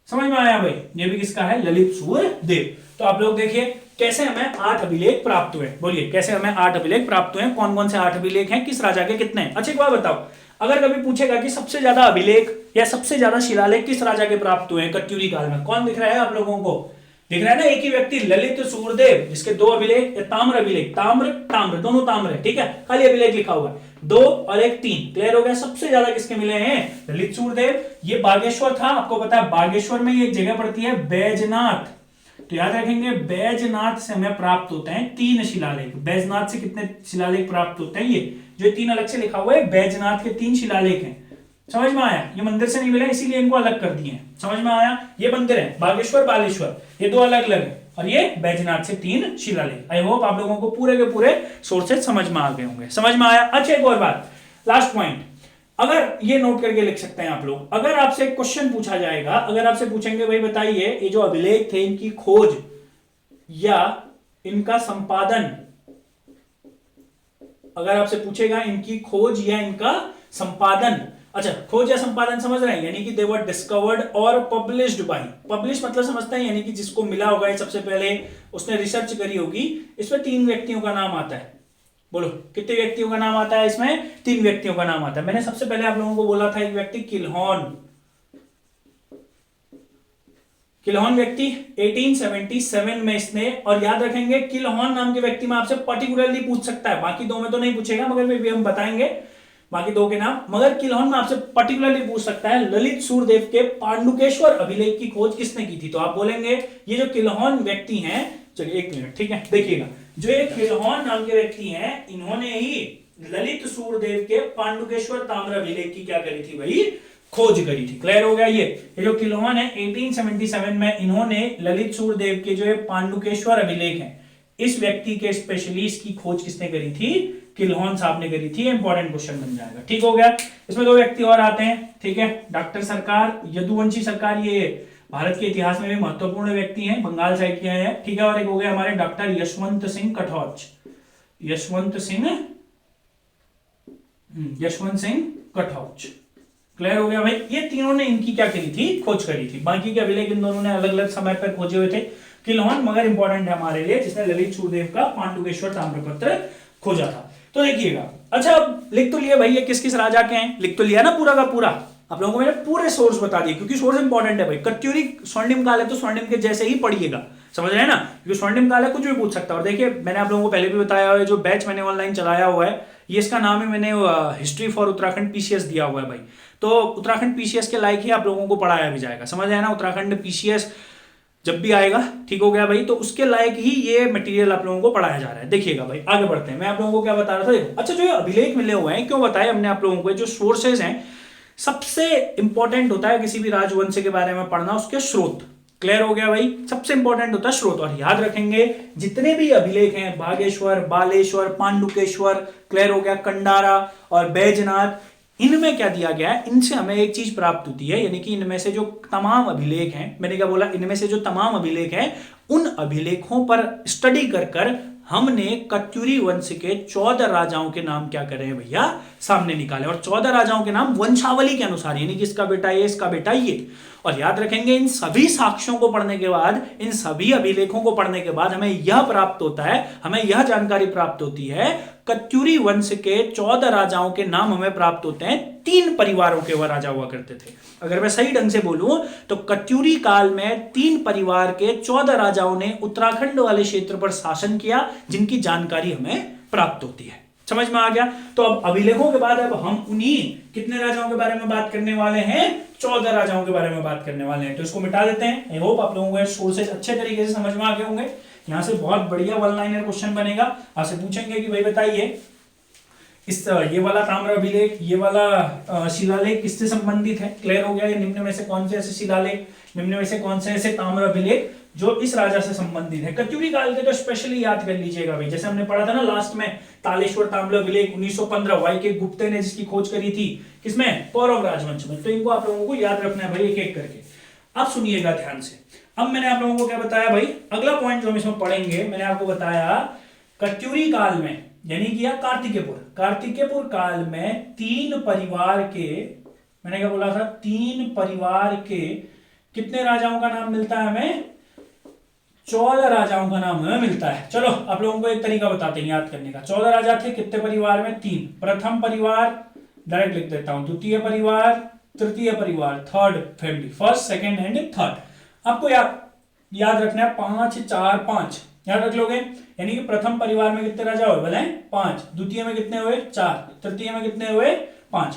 समझ में आया भाई? ये भी किसका है? ललित सूरदेव। तो आप लोग देखिए कैसे हमें 8 अभिलेख प्राप्त हुए। बोलिए कैसे हमें 8 अभिलेख प्राप्त हुए? कौन कौन से 8 अभिलेख हैं? किस राजा के कितने हैं? अच्छा एक बात बताओ, अगर कभी पूछेगा कि सबसे ज्यादा अभिलेख या सबसे ज्यादा शिलालेख किस राजा के प्राप्त हुए हैं कत्यूरी काल में, कौन दिख रहा है आप लोगों को? दिख रहा है ना, एक ही व्यक्ति ललित सूरदेव, जिसके 2 अभिलेख, ताम्र अभिलेख, ताम्र दोनों ताम्र है, ठीक है, खाली अभिलेख लिखा हुआ है, 2 और 1 3, क्लियर हो गया। सबसे ज्यादा किसके मिले हैं? ललित सूरदेव। ये बागेश्वर था, आपको पता है बागेश्वर में ये एक जगह पड़ती है बैजनाथ, तो याद रखेंगे बैजनाथ से हमें प्राप्त होते हैं 3 शिलालेख। बैजनाथ से कितने शिलालेख प्राप्त होते हैं? ये जो 3 अलग से लिखा हुआ है, बैजनाथ के 3 शिलालेख हैं। समझ में आया? ये मंदिर से नहीं मिला इसीलिए इनको अलग कर दिए हैं। समझ में आया? ये मंदिर है बागेश्वर बालेश्वर, ये 2 अलग अलग है, और ये बैजनाथ से 3 शिलालेख। आई होप आप लोगों को पूरे के पूरे सोर्सेज समझ में आ गए होंगे। समझ में आया? अच्छा एक और बात, लास्ट पॉइंट, अगर ये नोट करके लिख सकते हैं आप लोग, अगर आपसे एक क्वेश्चन पूछा जाएगा, अगर आपसे पूछेंगे भाई बताइए ये जो अभिलेख थे इनकी खोज या इनका संपादन, अगर आपसे पूछेगा इनकी खोज या इनका संपादन, अच्छा खोज या संपादन समझ रहे हैं, यानी कि दे वर डिस्कवर्ड और पब्लिश्ड बाय, पब्लिश मतलब समझते हैं यानी कि जिसको मिला होगा सबसे पहले उसने रिसर्च करी होगी, इसमें 3 व्यक्तियों का नाम आता है। बोलो कितने व्यक्तियों का नाम आता है इसमें? 3 व्यक्तियों का नाम आता है। मैंने सबसे पहले आप लोगों को बोला था एक व्यक्ति किलहॉर्न व्यक्ति 1877 में इसने, और याद रखेंगे किलहॉर्न नाम के व्यक्ति में आपसे पर्टिकुलरली पूछ सकता है, बाकी 2 में तो नहीं पूछेगा, मगर भी हम बताएंगे बाकी 2 के नाम, मगर किलहॉर्न में आपसे पर्टिकुलरली पूछ सकता है ललित सूरदेव के पांडुकेश्वर अभिलेख की खोज किसने की थी, तो आप बोलेंगे ये जो किलहॉर्न व्यक्ति हैं, चलिए 1 मिनट, ठीक है, देखिएगा जो एक किलहॉर्न नाम के व्यक्ति हैं इन्होंने ही ललित सूरदेव के पांडुकेश्वर ताम्र अभिलेख की क्या करी थी भाई? खोज करी थी। क्लियर हो गया? ये जो किलहॉर्न है 1877 में इन्होंने ललित सूरदेव के जो पांडुकेश्वर अभिलेख है, इस व्यक्ति के स्पेशलिस्ट की खोज किसने करी थी? किलहॉर्न साहब ने करी थी। इंपॉर्टेंट क्वेश्चन बन जाएगा। ठीक हो गया? इसमें 2 व्यक्ति और आते हैं, ठीक है, डॉक्टर सरकार, यदुवंशी सरकार, ये भारत के इतिहास में भी महत्वपूर्ण व्यक्ति हैं, बंगाल साइड के हैं, ठीक है, और एक हो गया हमारे डॉक्टर यशवंत सिंह कटौच, यशवंत सिंह यशवंत सिंह कटौच। क्लियर हो गया भाई। ये तीनों ने इनकी क्या करी थी, खोज करी थी। बाकी के अभिलेख इन दोनों ने अलग अलग समय पर खोजे हुए थे। किल्हौन मगर इंपॉर्टेंट है हमारे लिए, जिसने ललित चूरदेव का पांडुकेश्वर ताम्रपत्र खोजा था। तो देखिएगा, अच्छा अब लिख तो लिया भाई ये किस किस राजा के हैं, लिख तो लिया ना पूरा का पूरा। आप लोगों को मैंने पूरे सोर्स बता दिए, क्योंकि सोर्स इंपॉर्टेंट है भाई। कत्यूरी स्वर्णिम काल है तो स्वर्णिम के जैसे ही पढ़िएगा, समझ रहे हैं ना, क्योंकि स्वर्णिम काल है कुछ भी पूछ सकता है। और देखिए मैंने आप लोगों को पहले भी बताया हुआ है, जो बैच मैंने ऑनलाइन चलाया हुआ है, ये इसका नाम है, मैंने हिस्ट्री फॉर उत्तराखंड पीसीएस दिया हुआ है भाई। तो उत्तराखंड पीसीएस के लायक ही आप लोगों को पढ़ाया भी जाएगा, समझ आया ना। उत्तराखंड पीसीएस जब भी आएगा, ठीक हो गया भाई, तो उसके लायक ही ये मटेरियल आप लोगों को पढ़ाया जा रहा है। देखिएगा भाई आगे बढ़ते हैं। मैं आप लोगों को क्या बता रहा था, देखो अच्छा जो ये अभिलेख मिले हुए हैं, क्यों बताए हमने आप लोगों को, जो सोर्सेज हैं, सबसे इंपॉर्टेंट होता है किसी भी राजवंश के बारे में पढ़ना, उसके स्रोत। क्लियर हो गया भाई, सबसे इंपॉर्टेंट होता है स्रोत। और याद रखेंगे जितने भी अभिलेख हैं, बागेश्वर, बालेश्वर, पांडुकेश्वर, क्लियर हो गया, कंडारा और बैजनाथ, इनमें क्या दिया गया है, इनसे हमें एक चीज प्राप्त होती है, यानी कि इनमें से जो तमाम अभिलेख हैं, मैंने क्या बोला, इनमें से जो तमाम अभिलेख हैं, उन अभिलेखों पर स्टडी कर कर हमने कत्यूरी वंश के 14 राजाओं के नाम क्या करे हैं भैया, सामने निकाले। और 14 राजाओं के नाम वंशावली के अनुसार, यानी कि इसका बेटा ये, इसका बेटा ये। और याद रखेंगे इन सभी साक्ष्यों को पढ़ने के बाद, इन सभी अभिलेखों को पढ़ने के बाद हमें यह प्राप्त होता है, हमें यह जानकारी प्राप्त होती है, कत्यूरी वंश के 14 राजाओं के नाम हमें प्राप्त होते हैं। 3 परिवारों के वह राजा हुआ करते थे। अगर मैं सही ढंग से बोलूं तो कत्यूरी काल में 3 परिवार के 14 राजाओं ने उत्तराखंड वाले क्षेत्र पर शासन किया, जिनकी जानकारी हमें प्राप्त होती है। समझ में आ गया। तो अब अभिलेखों के बाद अब हम उन्हीं कितने राजाओं के बारे में बात करने वाले हैं, 14 राजाओं के बारे में बात करने वाले हैं। तो इसको मिटा देते हैं। आई होप आप लोगों को सोर्सेज अच्छे तरीके से समझ में आ गए होंगे। यहां से बहुत बढ़िया वन लाइनर क्वेश्चन बनेगा। आपसे पूछेंगे कि भाई बताइए इस ये वाला ताम्र अभिलेख, ये वाला शिलालेख किससे संबंधित है। क्लियर हो गया। ये निम्न में से कौन से ऐसे शिलालेख, निम्न में से कौन से ऐसे ताम्र अभिलेख जो इस राजा से संबंधित है। कत्यूरी काल के तो स्पेशली याद कर लीजिएगा भाई। जैसे हमने पढ़ा था ना लास्ट में, तालेश्वर ताम्र अभिलेख 1915 वाई के गुप्ते ने जिसकी खोज करी थी, किसमें, पौरव राजवंश में। तो इनको आप लोगों को याद रखना है भाई, एक एक करके। अब सुनिएगा ध्यान से। अब मैंने आप लोगों को क्या बताया भाई, अगला पॉइंट जो हम इसमें पढ़ेंगे, मैंने आपको बताया कत्यूरी काल में, यानी कि कार्तिकेयपुर काल में 3 परिवार के, मैंने क्या बोला था, 3 परिवार के कितने राजाओं का नाम मिलता है हमें, 14 राजाओं का नाम हमें मिलता है। चलो आप लोगों को एक तरीका बताते हैं याद करने का। 14 राजा थे, कितने परिवार में, 3। प्रथम परिवार डायरेक्ट लिख देता हूं, द्वितीय परिवार, तृतीय परिवार, third family, first, second and third. आपको याद रखना है 5 4 5 याद रख लोगे। यानी कि प्रथम परिवार में कितने राजा हुए, बोले 5, द्वितीय में कितने हुए 4, तृतीय में कितने हुए 5।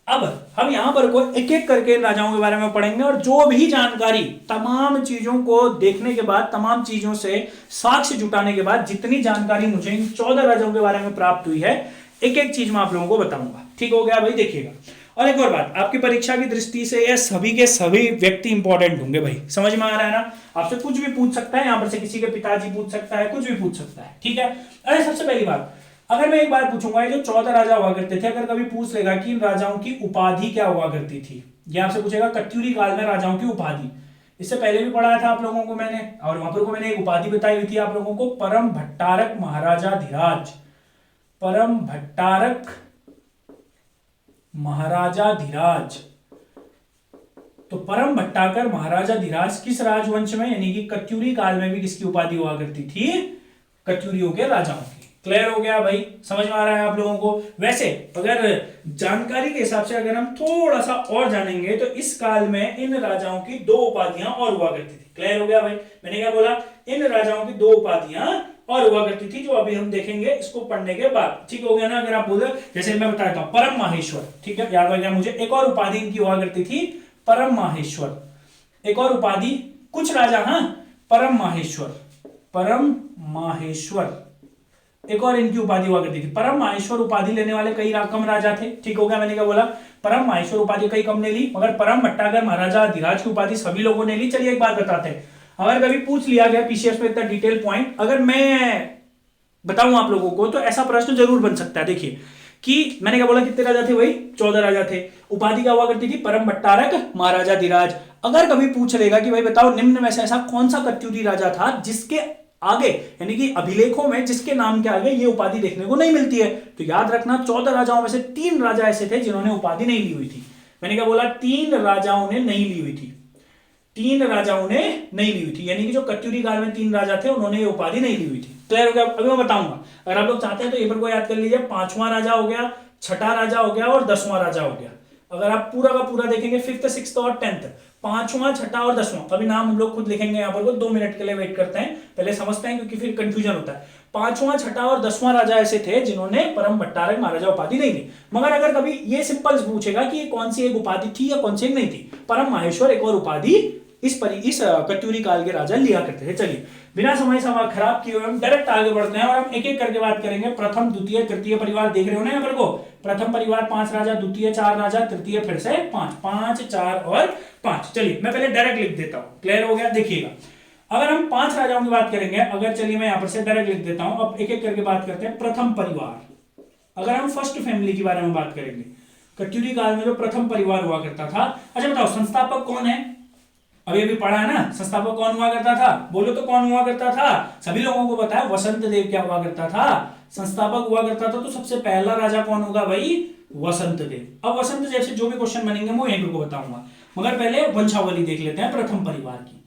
अब हम यहां पर को एक एक करके राजाओं के बारे में पढ़ेंगे, और जो भी जानकारी तमाम चीजों को देखने के बाद, तमाम चीजों से साक्ष्य जुटाने के बाद, जितनी जानकारी मुझे इन 14 राजाओं के बारे में प्राप्त हुई है, एक एक चीज मैं आप लोगों को बताऊंगा। ठीक हो गया भाई, देखिएगा। और एक और बात, आपकी परीक्षा की दृष्टि से ये सभी के सभी व्यक्ति इंपॉर्टेंट होंगे भाई। समझ में आ रहा है ना। आपसे कुछ भी पूछ सकता है, यहां पर से किसी के पिताजी पूछ सकता है, कुछ भी पूछ सकता है। ठीक है। अरे सबसे पहली बात, अगर मैं एक बार पूछूंगा, ये जो 14 राजा हुआ करते थे, अगर कभी पूछ लेगा कि इन राजाओं की उपाधि क्या हुआ करती थी, ये आपसे पूछेगा कत्यूरी काल में राजाओं की उपाधि। इससे पहले भी पढ़ाया था आप लोगों को मैंने, और वहां पर को मैंने एक उपाधि बताई हुई थी आप लोगों को, परम भट्टारक महाराजाधिराज। परम भट्टारक महाराजाधिराज। तो परम भट्टाकर महाराजाधिराज किस राजवंश में, यानी कि कत्यूरी काल में भी किसकी उपाधि हुआ करती थी, कत्यूरियों के राजाओं की। क्लियर हो गया भाई, समझ में आ रहा है आप लोगों को। वैसे अगर जानकारी के हिसाब से अगर हम थोड़ा सा और जानेंगे, तो इस काल में इन राजाओं की 2 उपाधियां और हुआ करती थी। क्लियर हो गया भाई, मैंने क्या बोला, इन राजाओं की 2 उपाधियां और हुआ करती थी, जो अभी हम देखेंगे इसको पढ़ने के बाद। ठीक हो गया ना। अगर आप बोले, जैसे मैं बताता हूं परम माहेश्वर, ठीक है, याद आ गया मुझे। एक और उपाधि इनकी हुआ करती थी, परम माहेश्वर। एक और उपाधि, कुछ राजा, हाँ, परम माहेश्वर, परम माहेश्वर एक और इनकी उपाधि हुआ करती थी। परम माहेश्वर उपाधि लेने वाले कई कम राजा थे। ठीक हो गया, मैंने क्या बोला, परम माहेश्वर उपाधि कई कम ने ली, मगर परम भट्टागर महाराजाधिराज की उपाधि सभी लोगों ने ली। चलिए एक बात बताते हैं, अगर कभी पूछ लिया गया पीसीएस में इतना डिटेल पॉइंट, अगर मैं बताऊं आप लोगों को, तो ऐसा प्रश्न जरूर बन सकता है। देखिए कि मैंने क्या बोला, कितने राजा थे, वही 14 राजा थे। उपाधि क्या हुआ करती थी, परम भट्टारक महाराजाधिराज। अगर कभी पूछ लेगा कि भाई बताओ निम्न में से ऐसा कौन सा कत्यूरी राजा था जिसके आगे, यानी कि अभिलेखों में जिसके नाम के आगे ये उपाधि देखने को नहीं मिलती है। तो याद रखना 14 राजाओं में से 3 राजा ऐसे थे जिन्होंने उपाधि नहीं ली हुई थी। मैंने क्या बोला? 3 राजाओं ने नहीं ली हुई थी, 3 राजाओं ने नहीं ली हुई थी, यानी कि जो कत्यूरी काल में 3 राजा थे उन्होंने ये उपाधि नहीं ली हुई थी। क्लियर हो गया? अभी मैं बताऊंगा, अगर आप लोग चाहते हैं तो ये पर को याद कर लीजिए। 5वां राजा हो गया, 6ठा राजा हो गया और 10वां राजा हो गया। अगर आप पूरा का पूरा देखेंगे 5th, 6th और 10th, 5वां, 6ठा और 10वां, अभी नाम हम लोग खुद लिखेंगे यहाँ पर को, 2 मिनट के लिए वेट करते हैं, पहले समझते हैं क्योंकि फिर कंफ्यूजन होता है। 5वां, 6ठा और 10वां राजा ऐसे थे जिन्होंने परम भट्टारक महाराजा उपाधि नहीं ली। मगर अगर कभी ये सिंपल पूछेगा कि कौन सी एक उपाधि थी या कौन सी एक नहीं थी, परम माहेश्वर एक और उपाधि इस कत्यूरी काल के राजा लिया करते थे। चलिए बिना समय खराब किए हम डायरेक्ट आगे बढ़ते हैं और हम एक एक करके बात करेंगे। प्रथम, द्वितीय, तृतीय परिवार देख रहे हो ना यहाँ पर को? प्रथम परिवार 5 राजा, द्वितीय 4 राजा, तृतीय फिर से 5, 5, 4 और 5। चलिए मैं पहले डायरेक्ट लिख देता हूं। क्लियर हो गया? देखिएगा, अगर हम 5 राजाओं की बात करेंगे, अगर चलिए मैं यहां पर से डायरेक्ट लिख देता हूं। अब एक एक करके बात करते हैं। प्रथम परिवार, अगर हम फर्स्ट फैमिली के बारे में बात करेंगे, कत्यूरी काल में जो प्रथम परिवार हुआ करता था। अच्छा बताओ, संस्थापक कौन है? अभी पढ़ा है ना, संस्थापक कौन हुआ करता था? बोलो तो कौन हुआ करता था? सभी लोगों को पता है, वसंत देव क्या हुआ करता था? संस्थापक हुआ करता था। तो सबसे पहला राजा कौन होगा भाई? वसंत देव। अब वसंत देव से जो भी क्वेश्चन बनेंगे मैं यहीं को बताऊंगा, मगर पहले वंशावली देख लेते हैं प्रथम परिवार की।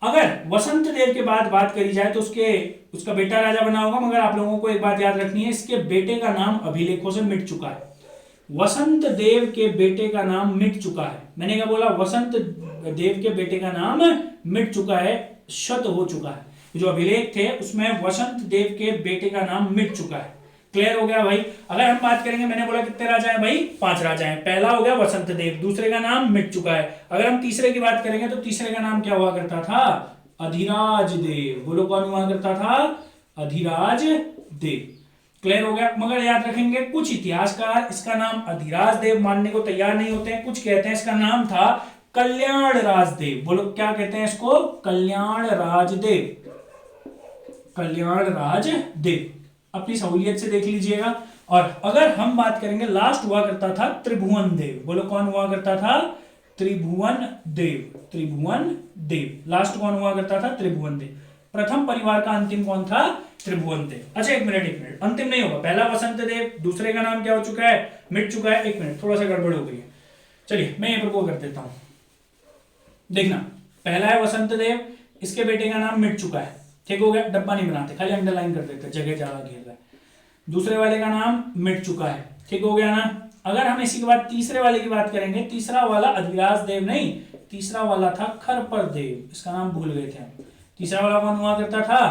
अगर वसंत देव के बाद बात करी जाए तो उसका बेटा राजा बना होगा, मगर आप लोगों को एक बात याद रखनी है, इसके बेटे का नाम अभिलेखों से मिट चुका है। वसंत देव के बेटे का नाम मिट चुका है। मैंने क्या बोला? वसंत देव के बेटे का नाम मिट चुका है, शत हो चुका है। जो अभिलेख थे उसमें वसंत देव के बेटे का नाम मिट चुका है। क्लियर हो गया भाई? अगर हम बात करेंगे, मैंने बोला कितने राजा हैं भाई? 5 राजा हैं। पहला हो गया वसंत देव, दूसरे का नाम मिट चुका है। अगर हम तीसरे की बात करेंगे तो तीसरे का नाम क्या हुआ करता था? अधिराज देव। बोलो कौन हुआ करता था? अधिराज देव। क्लियर हो गया? मगर याद रखेंगे, कुछ इतिहासकार इसका नाम अधिराज देव मानने को तैयार नहीं होते हैं। कुछ कहते हैं इसका नाम था कल्याण राजदेव। बोलो क्या कहते हैं इसको? कल्याण राजदेव, कल्याण राजदेव। अपनी सहूलियत से देख लीजिएगा। और अगर हम बात करेंगे, लास्ट हुआ करता था त्रिभुवन देव। बोलो कौन हुआ करता था? त्रिभुवन देव, त्रिभुवन देव। लास्ट कौन हुआ करता था? त्रिभुवन देव। प्रथम परिवार का अंतिम कौन था? त्रिभुवन देव। अच्छा एक मिनट, अंतिम नहीं होगा। पहला वसंत देव, दूसरे का नाम क्या हो चुका है? मिट चुका है। एक मिनट, थोड़ा सा गड़बड़ हो गई है। चलिए मैं यहाँ पर वो कर देता हूं। देखना, पहला है वसंत देव, इसके बेटे का नाम मिट चुका है। ठीक हो गया? डब्बा नहीं बनाते, खाली अंडरलाइन कर देते, जगह ज्यादा घेर रहा है। दूसरे वाले का नाम मिट चुका है। ठीक हो गया ना? अगर हम इसी के बाद तीसरे वाले की बात करेंगे, तीसरा वाला अधिराज देव नहीं, तीसरा वाला था खरपर देव। इसका नाम भूल गए थे हम। तीसरा वाला कौन हुआ करता था?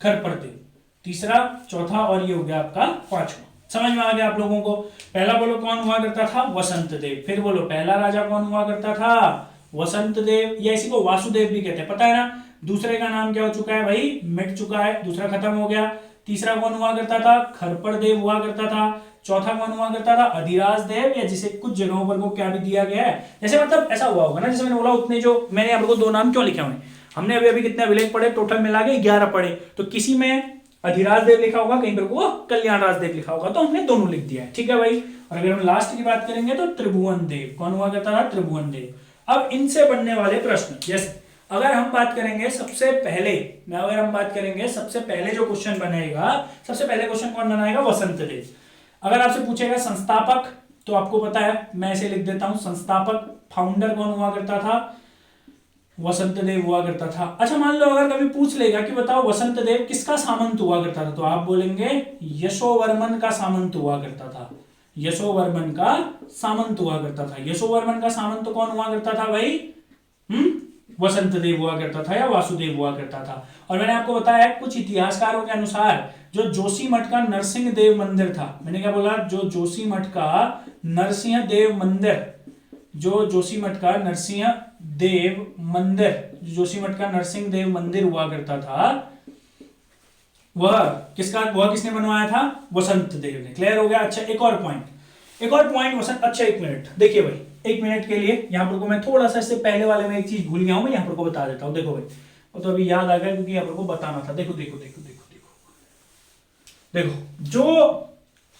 खरपर देव। तीसरा, चौथा और ये हो गया आपका 5वां। समझ में आ गया आप लोगों को? पहला बोलो कौन हुआ करता था? वसंत देव। फिर बोलो पहला राजा कौन हुआ करता था? वसंत देव, या इसी को वासुदेव भी कहते हैं, पता है ना? दूसरे का नाम क्या हो चुका है भाई? मिट चुका है, दूसरा खत्म हो गया। तीसरा कौन हुआ करता था? खरपर देव हुआ करता था। चौथा कौन हुआ करता था? अधिराज देव, या जिसे कुछ जगहों पर को क्या भी दिया गया है, जैसे मतलब ऐसा हुआ होगा ना, जैसे मैंने बोला उतने जो मैंने आप लोगों को 2 नाम क्यों लिखे हुए? हमने अभी कितने अभिलेख पढ़े? टोटल मिला के 11 पढ़े। तो किसी में अधिराज देव लिखा होगा, कहीं पर को कल्याण राजदेव लिखा होगा, तो हमने दोनों लिख दिया है। ठीक है भाई? और अगर हम लास्ट की बात करेंगे तो त्रिभुवन देव। कौन हुआ करता था? त्रिभुवन देव। अब इनसे बनने वाले प्रश्न, जैसे अगर हम बात करेंगे सबसे पहले, अगर हम बात करेंगे सबसे पहले जो क्वेश्चन बनेगा, सबसे पहले क्वेश्चन कौन बनाएगा? वसंत देव। अगर आपसे पूछेगा संस्थापक, तो आपको पता है, मैं ऐसे लिख देता हूं, संस्थापक फाउंडर कौन हुआ करता था? वसंत देव हुआ करता था। अच्छा मान लो अगर कभी पूछ लेगा कि बताओ वसंत देव किसका सामंत हुआ करता था, तो आप बोलेंगे यशोवर्मन का सामंत हुआ करता था। यशोवर्मन का सामंत हुआ करता था। यशोवर्मन का सामंत कौन हुआ करता था भाई? वसंत देव हुआ करता था या वासुदेव हुआ करता था। और मैंने आपको बताया कुछ इतिहासकारों के अनुसार जो जोशीमठ का नरसिंह देव मंदिर था, मैंने क्या बोला? जो जोशीमठ का नरसिंह देव मंदिर, जो जोशीमठ का नरसिंह देव मंदिर, जोशीमठ का नरसिंह देव मंदिर हुआ करता था, वह किसने बनवाया था? वसंत देव ने। क्लियर हो गया? अच्छा एक और पॉइंट वसंत। अच्छा एक मिनट देखिए भाई, 1 मिनट के लिए यहाँ पर को मैं थोड़ा सा इससे पहले वाले में एक चीज भूल गया हूं, मैं यहाँ पर को बता देता हूँ। देखो भाई, वो तो अभी याद आ गया क्योंकि यहाँ पर को बताना था। देखो देखो देखो देखो देखो देखो, जो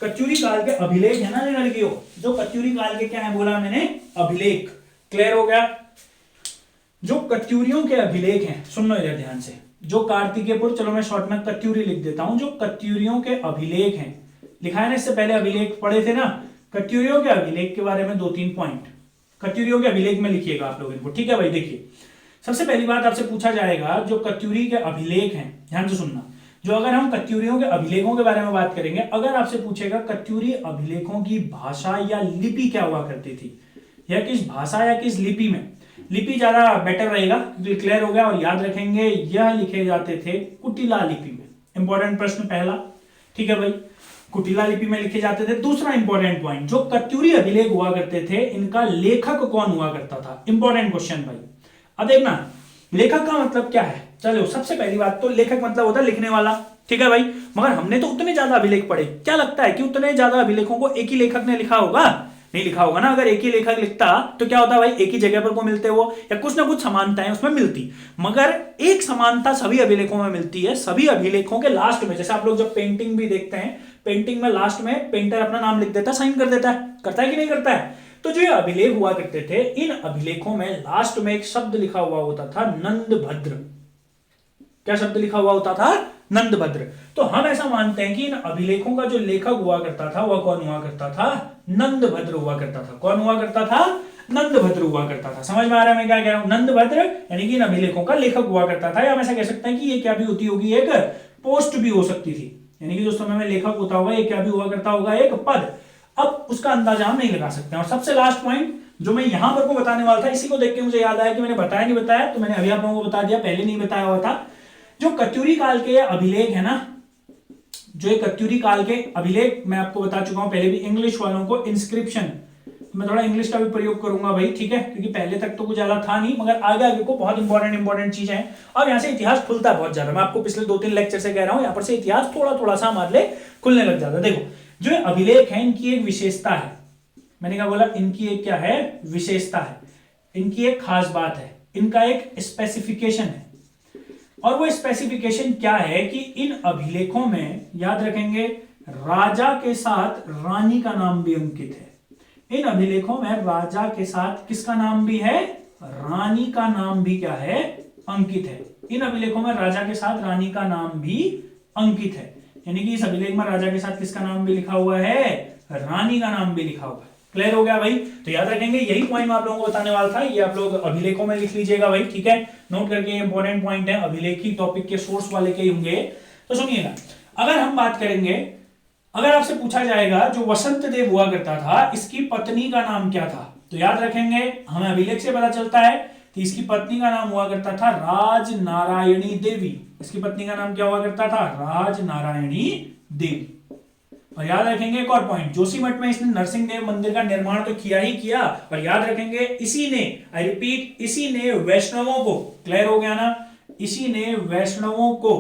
कत्यूरी काल के अभिलेख है ना लड़कियों, जो कत्यूरी काल के क्या है बोला मैंने? अभिलेख। क्लियर हो गया? जो कत्यूरियों के अभिलेख हैं, सुन लो इधर ध्यान से, जो कार्तिकेयपुर, चलो मैं शॉर्ट में कत्यूरी लिख देता हूं, जो कत्यूरियों के अभिलेख हैं, लिखा है ना इससे पहले, अभिलेख पढ़े थे ना, कत्यूरियों के अभिलेख के बारे में 2-3 पॉइंट कत्यूरियों के अभिलेख में लिखिएगा आप लोग इनको, ठीक है भाई। देखिए सबसे पहली बात आपसे पूछा जाएगा, जो कत्यूरी के अभिलेख हैं, ध्यान से सुनना, जो अगर हम कत्यूरियों के अभिलेखों के बारे में बात करेंगे, अगर आपसे पूछेगा कत्यूरी अभिलेखों की भाषा या लिपि क्या हुआ करती थी, या किस भाषा या किस लिपि में, लिपि ज्यादा बेटर रहेगा क्योंकि क्लियर हो गया, और याद रखेंगे यह लिखे जाते थे कुटिला लिपि में। इंपॉर्टेंट प्रश्न पहला, ठीक है भाई, कुटिला लिपि में लिखे जाते थे। दूसरा इंपॉर्टेंट पॉइंट, जो कत्यूरी अभिलेख हुआ करते थे, इनका लेखक कौन हुआ करता था, इंपॉर्टेंट क्वेश्चन भाई। अब देखना लेखक का मतलब क्या है, चलो सबसे पहली बात तो लेखक मतलब होता है लिखने वाला, ठीक है भाई। मगर हमने तो उतने ज्यादा अभिलेख पढ़े, क्या लगता है कि उतने ज्यादा अभिलेखों को एक ही लेखक ने लिखा होगा? नहीं लिखा होगा ना। अगर एक ही लेखक लिखता तो क्या होता भाई, एक ही जगह पर को मिलते वो, या कुछ ना कुछ समानताएं उसमें मिलती। मगर एक समानता सभी अभिलेखों में मिलती है, सभी अभिलेखों के लास्ट में। जैसे आप लोग जब पेंटिंग भी देखते हैं, पेंटिंग में लास्ट में पेंटर अपना नाम लिख देता है, साइन कर देता है, करता है कि नहीं करता है? तो जो ये अभिलेख हुआ करते थे, इन अभिलेखों में लास्ट में एक शब्द लिखा हुआ होता था, नंदभद्र। क्या शब्द लिखा हुआ होता था? नंदभद्र। तो हम ऐसा मानते हैं कि इन अभिलेखों का जो लेखक हुआ करता था वह कौन हुआ करता था? नंदभद्र हुआ करता था। कौन हुआ करता था? नंदभद्र हुआ करता था। समझ में आ रहा है मैं क्या कह रहा हूं? नंदभद्र यानी कि इन अभिलेखों का लेखक हुआ करता था, या हम ऐसा कह सकते हैं कि ये क्या भी होती होगी, एक पोस्ट भी हो सकती थी, यानी कि जो समय में लेखक होता होगा, ये क्या भी हुआ करता होगा, एक पद। अब उसका अंदाजा हम नहीं लगा सकते। और सबसे लास्ट पॉइंट जो मैं यहां पर को बताने वाला था, इसी को देख के मुझे याद आया कि मैंने बताया नहीं बताया, तो मैंने अभी आप लोगों को बता दिया, पहले नहीं बताया हुआ था। जो कत्यूरी काल के अभिलेख है ना, जो एक कत्यूरी काल के अभिलेख मैं आपको बता चुका हूं पहले भी, इंग्लिश वालों को इंस्क्रिप्शन, मैं थोड़ा इंग्लिश का भी प्रयोग करूंगा भाई, ठीक है, क्योंकि पहले तक तो कुछ ज्यादा था नहीं, मगर आगे आगे को बहुत इंपॉर्टेंट चीजें हैं। अब यहाँ से इतिहास खुलता है बहुत ज्यादा, मैं आपको पिछले 2-3 लेक्चर से कह रहा हूं, यहाँ पर से इतिहास थोड़ा थोड़ा सा हमारे लिए खुलने लग जाता है। देखो जो अभिलेख है, इनकी एक विशेषता है, मैंने क्या बोला, इनकी एक क्या है? विशेषता है, इनकी एक खास बात है, इनका एक स्पेसिफिकेशन है। और वो स्पेसिफिकेशन क्या है कि इन अभिलेखों में, याद रखेंगे, राजा के साथ रानी का नाम भी अंकित है। इन अभिलेखों में राजा के साथ किसका नाम भी है? रानी का नाम भी क्या है? अंकित है। इन अभिलेखों में राजा के साथ रानी का नाम भी अंकित है, यानी कि इस अभिलेख में राजा के साथ किसका नाम भी लिखा हुआ है? रानी का नाम भी लिखा हुआ है। क्लियर हो गया भाई? तो याद रखेंगे, यही पॉइंट मैं आप लोगों को बताने वाला था, ये आप लोग अभिलेखों में लिख लीजिएगा भाई, ठीक है, नोट करके, इंपॉर्टेंट पॉइंट है, अभिलेखी टॉपिक के सोर्स वाले के होंगे। तो सुनिएगा, अगर हम बात करेंगे, अगर आपसे पूछा जाएगा जो वसंत देव हुआ करता था, इसकी पत्नी का नाम क्या था, तो याद रखेंगे, हमें अभिलेख से पता चलता है कि इसकी पत्नी का नाम हुआ करता था राजनारायणी देवी। इसकी पत्नी का नाम क्या हुआ करता था? राजनारायणी देवी। और याद रखेंगे एक और पॉइंट, जोशीमठ में इसने नरसिंह देव मंदिर का निर्माण तो किया ही किया, और याद रखेंगे इसी ने, आई रिपीट, इसी ने वैष्णवों को, क्लियर हो गया ना, इसी ने वैष्णवों को,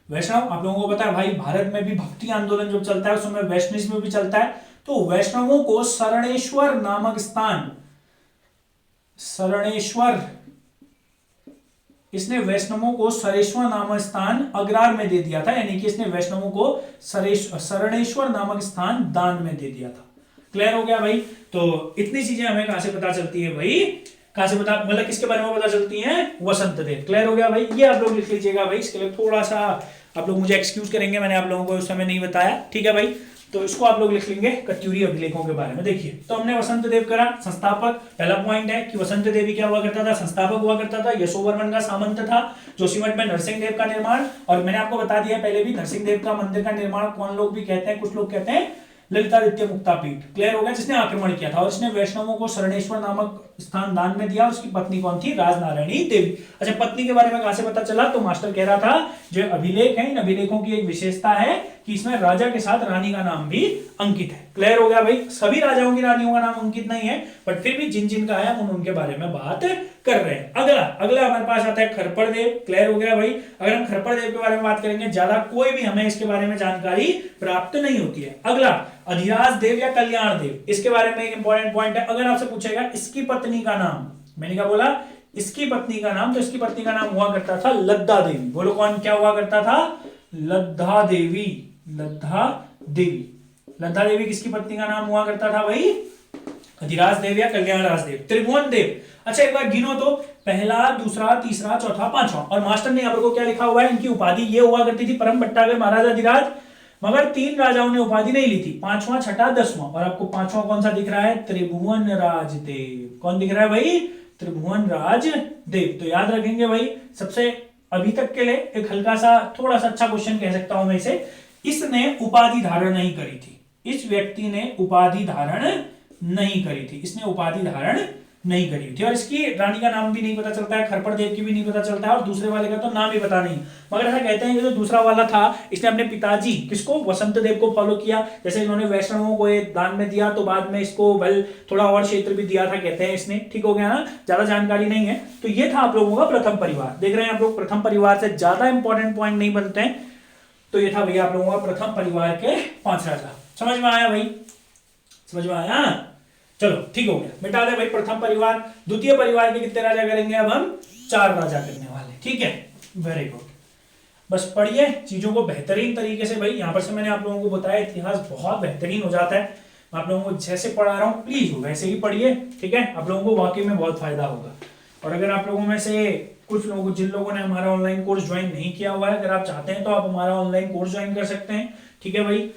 वैष्णव आप लोगों को पता है भाई, भारत में भी भक्ति आंदोलन जब चलता है उस समय वैष्णविज्म भी चलता है, तो वैष्णवों को शरणेश्वर नामक स्थान, शरणेश्वर, इसने वैष्णवों को सरेश्वर नामक स्थान अग्रार में दे दिया था, यानी कि इसने वैष्णवों को शरणेश्वर नामक स्थान दान में दे दिया था। क्लियर हो गया भाई? तो इतनी चीजें हमें कहां से पता चलती है भाई, कहां से पता, मतलब किसके बारे में पता चलती हैं? वसंत देव। क्लियर हो गया भाई? ये आप लोग लिख लीजिएगा भाई, इसके लिए थोड़ा सा आप लोग मुझे एक्सक्यूज करेंगे, मैंने आप लोगों को उस समय नहीं बताया, ठीक है भाई, तो इसको आप लोग लिख लेंगे कत्यूरी अभिलेखों के बारे में। देखिए, तो हमने वसंत देव करा, संस्थापक, पहला पॉइंट है कि वसंत देवी क्या हुआ करता था? संस्थापक हुआ करता था, यशोवर्मन का सामंत था, जोशीमठ में नरसिंह देव का निर्माण, और मैंने आपको बता दिया पहले भी, नरसिंह देव का मंदिर का निर्माण कौन लोग भी कहते हैं, कुछ लोग कहते हैं ललितादित्य मुक्तापीठ। क्लियर हो गया? जिसने आक्रमण किया था, और इसने वैष्णवों को शरणेश्वर नामक स्थान दान में दिया, और उसकी पत्नी कौन थी? राजनारायणी देवी। अच्छा, पत्नी के बारे में कहां से पता चला? तो मास्टर कह रहा था जो अभिलेख है, इन अभिलेखों की एक विशेषता है कि इसमें राजा के साथ रानी का नाम भी अंकित है। क्लियर हो गया भाई? सभी राजाओं की रानियों का नाम अंकित नहीं है, बट फिर भी जिन जिन का है हम उनके बारे में बात कर रहे हैं। अगला हमारे पास आता है खरपड़ देव। क्लियर हो गया भाई? अगर हम खरपड़ देव के बारे में बात करेंगे, ज्यादा कोई भी हमें इसके बारे में जानकारी प्राप्त नहीं होती है। अगला अधिराज देव या कल्याण देव, इसके बारे में एक इंपॉर्टेंट पॉइंट है, अगर आपसे पूछेगा इसकी पत्नी का नाम, मैंने क्या बोला? इसकी पत्नी का नाम, तो इसकी पत्नी का नाम हुआ करता था लद्दा देवी। बोलो कौन, क्या हुआ करता था? लद्दा देवी। लद्दा देवी, लद्दा देवी किसकी पत्नी का नाम हुआ करता था भाई? अधिराज देव या कल्याण राज देव। त्रिभुवन देव, अच्छा एक बार गिनो तो, पहला, दूसरा, तीसरा, चौथा, पांचवा, और मास्टर ने यहाँ पर को क्या लिखा हुआ है, इनकी उपाधि ये हुआ करती थी परम भट्टारक महाराजाधिराज, मगर 3 राजाओं ने उपाधि नहीं ली थी, 5वां, छठा, 10वां, और आपको 5वां कौन सा दिख रहा है, त्रिभुवन राजदेव। कौन दिख रहा है भाई, त्रिभुवन राजदेव। तो याद रखेंगे भाई, सबसे अभी तक के लिए एक हल्का सा थोड़ा सा अच्छा क्वेश्चन कह सकता हूं मैं इसे, इसने उपाधि धारण नहीं करी थी, इस व्यक्ति ने उपाधि धारण नहीं करी थी, इसने उपाधि धारण नहीं करी थी, और इसकी रानी का नाम भी नहीं पता चलता है, खरपड़ देव की भी नहीं पता चलता है, और दूसरे वाले का तो नाम ही पता नहीं। मगर ऐसा कहते हैं कि जो दूसरा वाला था, इसने अपने पिताजी किसको, वसंत देव को फॉलो किया, जैसे इन्होंने वैष्णवों को एक दान में दिया, तो बाद में इसको वेल थोड़ा और क्षेत्र भी दिया था, कहते हैं इसने, ठीक हो गया ना, ज्यादा जानकारी नहीं है। तो ये था आप लोगों का प्रथम परिवार। देख रहे हैं आप लोग, प्रथम परिवार से ज्यादा इंपॉर्टेंट पॉइंट नहीं बनते हैं। तो ये था भैया आप लोगों का प्रथम परिवार के 5 राजा। समझ में आया भाई, समझ में आया, चलो ठीक हो गया, मिटा दे भाई प्रथम परिवार। द्वितीय परिवार के कितने राजा करेंगे, अब हम 4 राजा करने वाले, ठीक है, वेरी गुड। बस पढ़िए चीजों को बेहतरीन तरीके से भाई, यहां पर से मैंने आप लोगों को बताया, इतिहास बहुत बेहतरीन हो जाता है, मैं आप लोगों को जैसे पढ़ा रहा हूं प्लीज वैसे ही पढ़िए, ठीक है, आप लोगों को वाकई में बहुत फायदा होगा। और अगर आप लोगों में से कुछ लोगों, जिन लोगों ने हमारा ऑनलाइन कोर्स ज्वाइन नहीं किया हुआ है, अगर आप चाहते हैं तो आप हमारा ऑनलाइन कोर्स ज्वाइन कर सकते हैं, ठीक है भाई,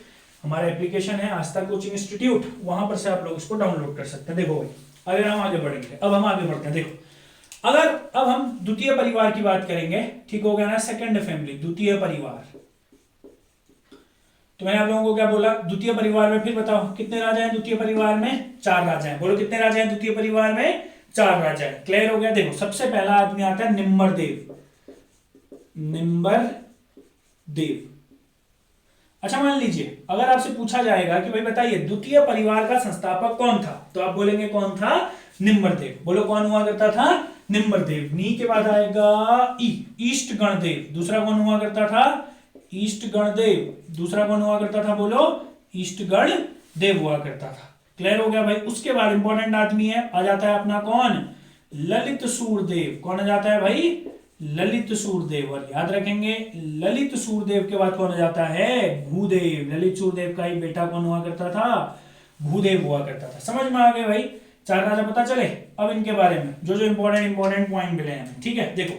हमारा एप्लीकेशन है आस्था कोचिंग इंस्टीट्यूट, वहां पर से आप लोग इसको डाउनलोड कर सकते हैं। देखो भाई, अगर हम आगे बढ़ेंगे, अब हम आगे बढ़ते हैं, देखो अगर अब हम द्वितीय परिवार की बात करेंगे, ठीक हो गया ना, सेकंड फैमिली, द्वितीय परिवार। तो मैंने आप लोगों को क्या बोला, द्वितीय परिवार में फिर बताओ कितने राजा हैं द्वितीय परिवार में, 4 राजा हैं। बोलो कितने राजा हैं द्वितीय परिवार में, 4 राजा हैं। क्लियर हो गया। देखो सबसे पहला आदमी आता है निम्बरदेव, निम्बरदेव। अच्छा मान लीजिए अगर आपसे पूछा जाएगा कि भाई बताइए द्वितीय परिवार का संस्थापक कौन था, तो आप बोलेंगे कौन था, निम्बरदेव। बोलो कौन हुआ करता था, निम्बरदेव। नी के बाद आएगा ई, ईस्ट गणदेव। दूसरा कौन हुआ करता था, ईस्ट गणदेव। दूसरा कौन हुआ करता था, बोलो ईस्ट गणदेव हुआ करता था। क्लियर हो गया भाई। उसके बाद इंपॉर्टेंट आदमी है, आ जाता है अपना कौन, ललित सूरदेव। कौन आ जाता है भाई, ललित सूरदेव। और याद रखेंगे ललित सूरदेव के बाद कौन आ जाता है, भूदेव। ललित सूरदेव का ही बेटा कौन हुआ करता था, भूदेव हुआ करता था। समझ में आ गए भाई, 4 राजा पता चले। अब इनके बारे में जो जो इंपॉर्टेंट पॉइंट मिले हैं, ठीक है। देखो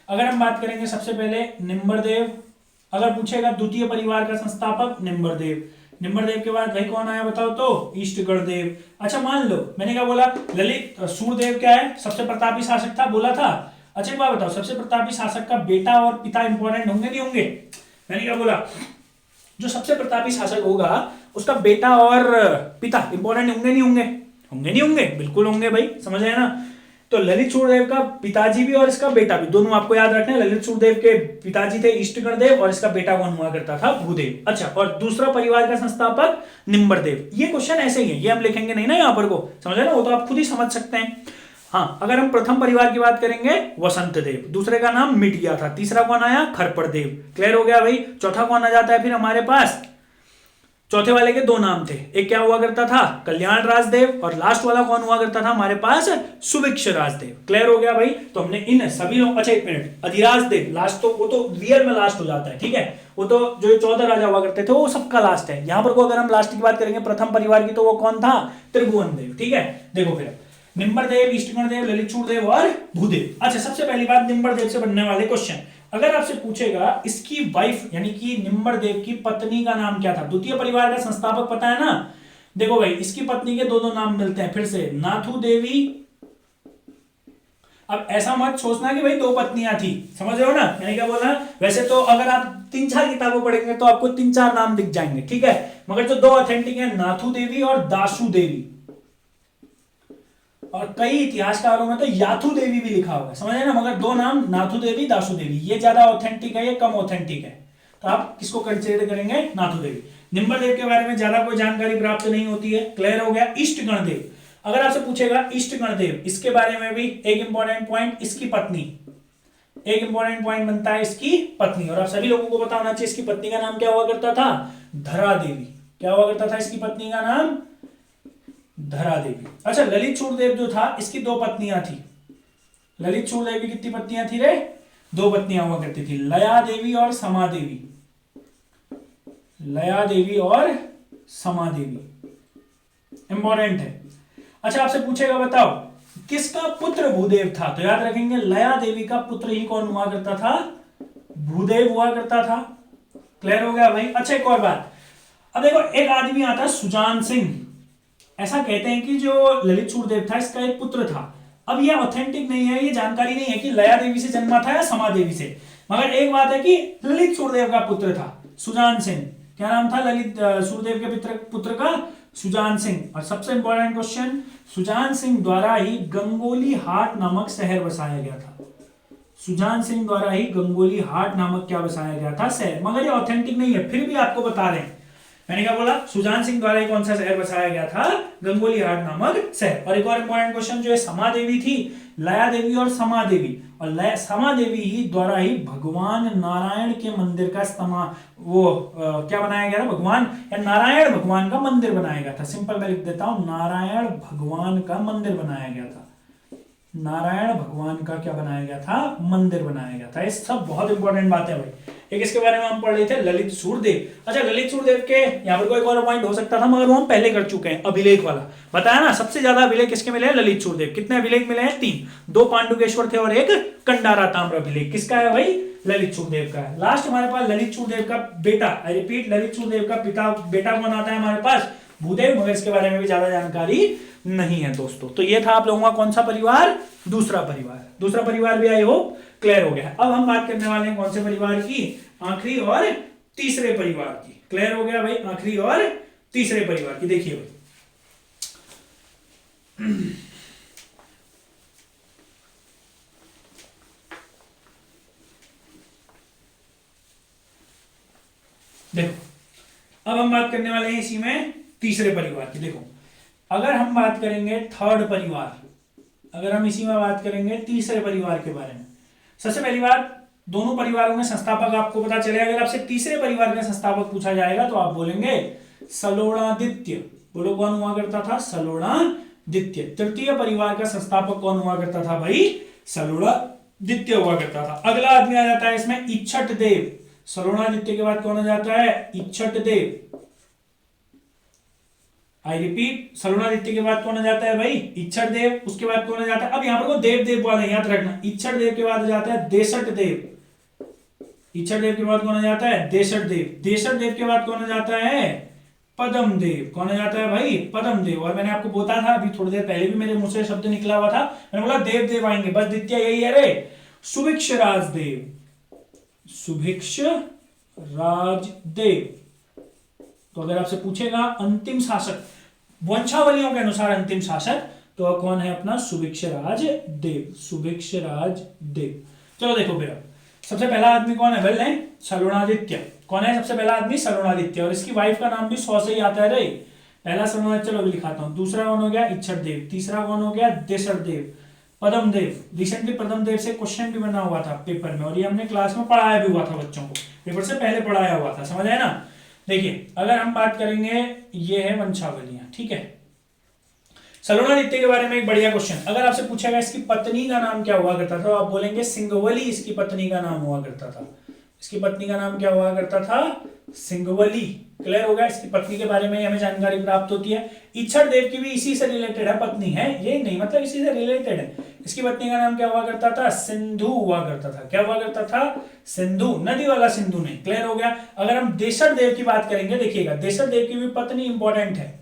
अगर हम बात करेंगे सबसे पहले निम्बरदेव, अगर पूछेगा द्वितीय परिवार का संस्थापक निम्बरदेव। निम्बरदेव के बाद भाई कौन आया बताओ तो, ईस्ट गणदेव। अच्छा मान लो मैंने क्या बोला, ललित सूरदेव क्या है, सबसे प्रतापी शासक था, बोला था। अच्छा एक बात बताओ, सबसे प्रतापी शासक का बेटा और पिता इंपॉर्टेंट होंगे नहीं होंगे, मैंने क्या बोला, जो सबसे प्रतापी शासक होगा उसका बेटा और पिता इंपॉर्टेंट होंगे नहीं होंगे, होंगे नहीं होंगे, बिल्कुल होंगे भाई, समझ आए ना। तो ललित सूरदेव का पिताजी भी और इसका बेटा भी, दोनों आपको याद रखना है। ललित सूरदेव के पिताजी थे ईस्ट गणदेव और इसका बेटा कौन हुआ करता था, भूदेव। अच्छा, और दूसरा परिवार का संस्थापक निम्बरदेव। ये क्वेश्चन ऐसे ही है, ये हम लिखेंगे नहीं ना यहाँ पर को, समझ ना, वो तो आप खुद ही समझ सकते हैं। हाँ, अगर हम प्रथम परिवार की बात करेंगे वसंत देव, दूसरे का नाम मिट गया था, तीसरा कौन आया, खरपड़ देव। क्लियर हो गया भाई। चौथा कौन आ जाता है फिर हमारे पास, चौथे वाले के 2 नाम थे, एक क्या हुआ करता था, कल्याण राजदेव, और लास्ट वाला कौन हुआ करता था हमारे पास, सुभिक्ष राजदेव। क्लियर हो गया भाई। तो हमने इन सभी लोग, अच्छा एक मिनट, अधिराज देव लास्ट, तो वो तो रियल में लास्ट हो जाता है, ठीक है, वो तो जो 14 राजा हुआ करते थे वो सबका लास्ट है। यहाँ पर को अगर हम लास्ट की बात करेंगे प्रथम परिवार की, तो वो कौन था, त्रिभुवन देव। ठीक है, देखो फिर निम्बरदेव, ईष्टगणदेव, ललित सूरदेव और भूदेव। अच्छा, सबसे पहली बात निम्बरदेव से बनने वाले क्वेश्चन, अगर आपसे पूछेगा इसकी वाइफ यानी कि निम्बरदेव की पत्नी का नाम क्या था, द्वितीय परिवार का संस्थापक पता है ना। देखो भाई, इसकी पत्नी के 2 नाम मिलते हैं फिर से, नाथू देवी। अब ऐसा मत सोचना कि भाई 2 पत्नियां थी, समझ रहे हो ना मैंने क्या बोला। वैसे तो अगर आप 3-4 किताबों पढ़ेंगे तो आपको 3-4 नाम दिख जाएंगे, ठीक है, मगर जो 2 ऑथेंटिक है, नाथू देवी और दासू देवी। और कई इतिहासकारों में तो याथू देवी भी लिखा हुआ है, समझ रहे ना, मगर 2 नाम नाथू देवी, दासू देवी, ये ज्यादा ऑथेंटिक है, ये कम ऑथेंटिक है, तो आप किसको कंसिडर करेंगे, नाथू देवी। निम्बरदेव के बारे में ज्यादा कोई जानकारी प्राप्त नहीं होती है। क्लियर हो गया। ईष्टगणदेव, अगर आपसे पूछेगा ईष्टगणदेव, इसके बारे में भी एक इंपॉर्टेंट पॉइंट, इसकी पत्नी, एक इंपॉर्टेंट पॉइंट बनता है इसकी पत्नी। और आप सभी लोगों को पता होना चाहिए इसकी पत्नी का नाम क्या हुआ करता था, धरा देवी। क्या हुआ करता था इसकी पत्नी का नाम, धरा देवी। अच्छा, ललित सूरदेव जो था, इसकी 2 पत्नियां थी। ललित सूरदेव की कितनी पत्नियां थी रे, 2 पत्नियां हुआ करती थी, लया देवी और समा देवी। लया देवी और समा देवी इंपॉर्टेंट है। अच्छा, आपसे पूछेगा बताओ किसका पुत्र भूदेव था? तो याद रखेंगे लया देवी का पुत्र ही कौन हुआ करता था? भूदेव हुआ करता था। क्लियर हो गया भाई? अच्छा एक और बात, अब देखो एक आदमी आता है सुजान सिंह, ऐसा कहते हैं कि जो ललित सूर्यदेव था इसका एक पुत्र था। अब ये ऑथेंटिक नहीं है, ये जानकारी नहीं है कि लया देवी से जन्मा था या समा देवी से, मगर एक बात है कि ललित सूर्यदेव का पुत्र था सुजान सिंह। क्या नाम था ललित सूर्यदेव के पुत्र का? सुजान सिंह। और सबसे इंपॉर्टेंट क्वेश्चन, सुजान सिंह द्वारा ही गंगोली हाट नामक शहर बसाया गया था। सुजान सिंह द्वारा ही गंगोली हाट नामक क्या बसाया गया था? शहर। मगर ये ऑथेंटिक नहीं है, फिर भी आपको बता रहे हैं। मैंने क्या बोला? सुजान सिंह द्वारा ही कौन सा शहर बसाया गया था? गंगोली हाट नामक शहर। और एक और इंपॉर्टेंट क्वेश्चन जो है, समा देवी थी, लया देवी और समा देवी, और समा देवी ही द्वारा ही भगवान नारायण के मंदिर का क्या बनाया गया था? भगवान या नारायण भगवान का मंदिर बनाया गया था। सिंपल मैं लिख देता हूं, नारायण भगवान का मंदिर बनाया गया था। नारायण भगवान का क्या बनाया गया था? मंदिर बनाया गया था। ये सब बहुत इंपॉर्टेंट बात है भाई। एक इसके बारे में हम पढ़ रहे थे, ललित सूर्यदेव। अच्छा ललित सूर्यदेव के यहाँ पर कोई और पॉइंट हो सकता था, मगर वो हम पहले कर चुके हैं, अभिलेख वाला बताया ना। सबसे ज्यादा अभिलेख किसके मिले हैं? ललित सूर्यदेव। कितने अभिलेख मिले हैं? 3। 2 पांडुकेश्वर थे और एक कंडारा ताम्र अभिलेख। किसका है भाई? ललित सूर्यदेव का है। लास्ट हमारे पास ललित सूर्यदेव का बेटा, आई रिपीट, ललित सूर्यदेव का बेटा कौन आता है हमारे पास? भूदेव। मगर इसके बारे में भी ज्यादा जानकारी नहीं है दोस्तों। तो ये था आप लोगों का कौन सा परिवार? दूसरा परिवार। दूसरा परिवार भी आई होप क्लियर हो गया। अब हम बात करने वाले हैं कौन से परिवार की? आखिरी और तीसरे परिवार की। क्लियर हो गया भाई? आखिरी और तीसरे परिवार की। देखिए भाई, देखो अब हम बात करने वाले हैं इसी में तीसरे परिवार की। देखो अगर हम बात करेंगे थर्ड परिवार, अगर हम इसी में बात करेंगे तीसरे परिवार के बारे में, सबसे पहली बात, दोनों परिवारों में संस्थापक आपको पता चले। अगर आपसे तीसरे परिवार का संस्थापक पूछा जाएगा तो आप बोलेंगे सलोणादित्य। बोलो कौन हुआ करता था? सलोणादित्य। तृतीय परिवार का संस्थापक कौन हुआ करता था भाई? सलोणादित्य हुआ करता था। अगला आदमी आ जाता है इसमें इच्छट देव। सलोणादित्य के बाद कौन आ जाता है? इच्छट देव। आई रिपीट, सलोणादित्य के बाद कौन आ जाता है भाई? इच्छट देव। उसके बाद कौन आ जाता है? अब यहां पर वो देव देव वाला याद रखना। इच्छट देव के बाद आ जाता है देशट देव। इच्छट देव के बाद कौन आ जाता है? देशट देव। देशट देव के बाद कौन आ जाता है? पदम देव। कौन आ जाता है भाई? पदम देव। और मैंने आपको बोला था अभी थोड़ी देर पहले भी मेरे मुंह से शब्द निकला हुआ था, मैंने बोला देव देव आएंगे, बस द्वितीय यही है रे, सुभिक्ष राजदेव। सुभिक्ष राजदेव। तो अगर आपसे पूछेगा अंतिम शासक, वंशावलियों के अनुसार अंतिम शासक, तो कौन है अपना? सुभिक्षराज देव। सुभिक्षराज देव। चलो देखो फिर सबसे पहला आदमी कौन है? वेल है सलोणादित्य। कौन है सबसे पहला आदमी? सलोणादित्य। और इसकी वाइफ का नाम भी 100 से ही आता है रे। पहला सलोणादित्य, चलो अभी लिखाता हूं। दूसरा कौन हो गया? इच्छट देव। तीसरा कौन हो गया? देशट देव। पदम देव। रिसेंटली पदम देव से क्वेश्चन भी बना हुआ था पेपर में, और ये हमने क्लास में पढ़ाया भी हुआ था बच्चों को, पेपर से पहले पढ़ाया हुआ था, समझ आया ना। देखिए अगर हम बात करेंगे, ये है वंशावलियां, ठीक है। सलोणादित्य के बारे में एक बढ़िया क्वेश्चन, अगर आपसे पूछेगा इसकी पत्नी का नाम क्या हुआ करता था, तो आप बोलेंगे सिंगवली इसकी पत्नी का नाम हुआ करता था। इसकी पत्नी का नाम क्या हुआ करता था? सिंगवली। क्लियर हो गया? इसकी पत्नी के बारे में हमें जानकारी प्राप्त होती है। इच्छट देव की भी इसी से रिलेटेड है, पत्नी है ये नहीं, मतलब इसी से रिलेटेड है। इसकी पत्नी का नाम क्या हुआ करता था? सिंधु हुआ करता था। क्या हुआ करता था? सिंधु, नदी वाला सिंधु नहीं। क्लियर हो गया? अगर हम देशट देव की बात करेंगे, देखिएगा देशट देव की भी पत्नी इंपॉर्टेंट है,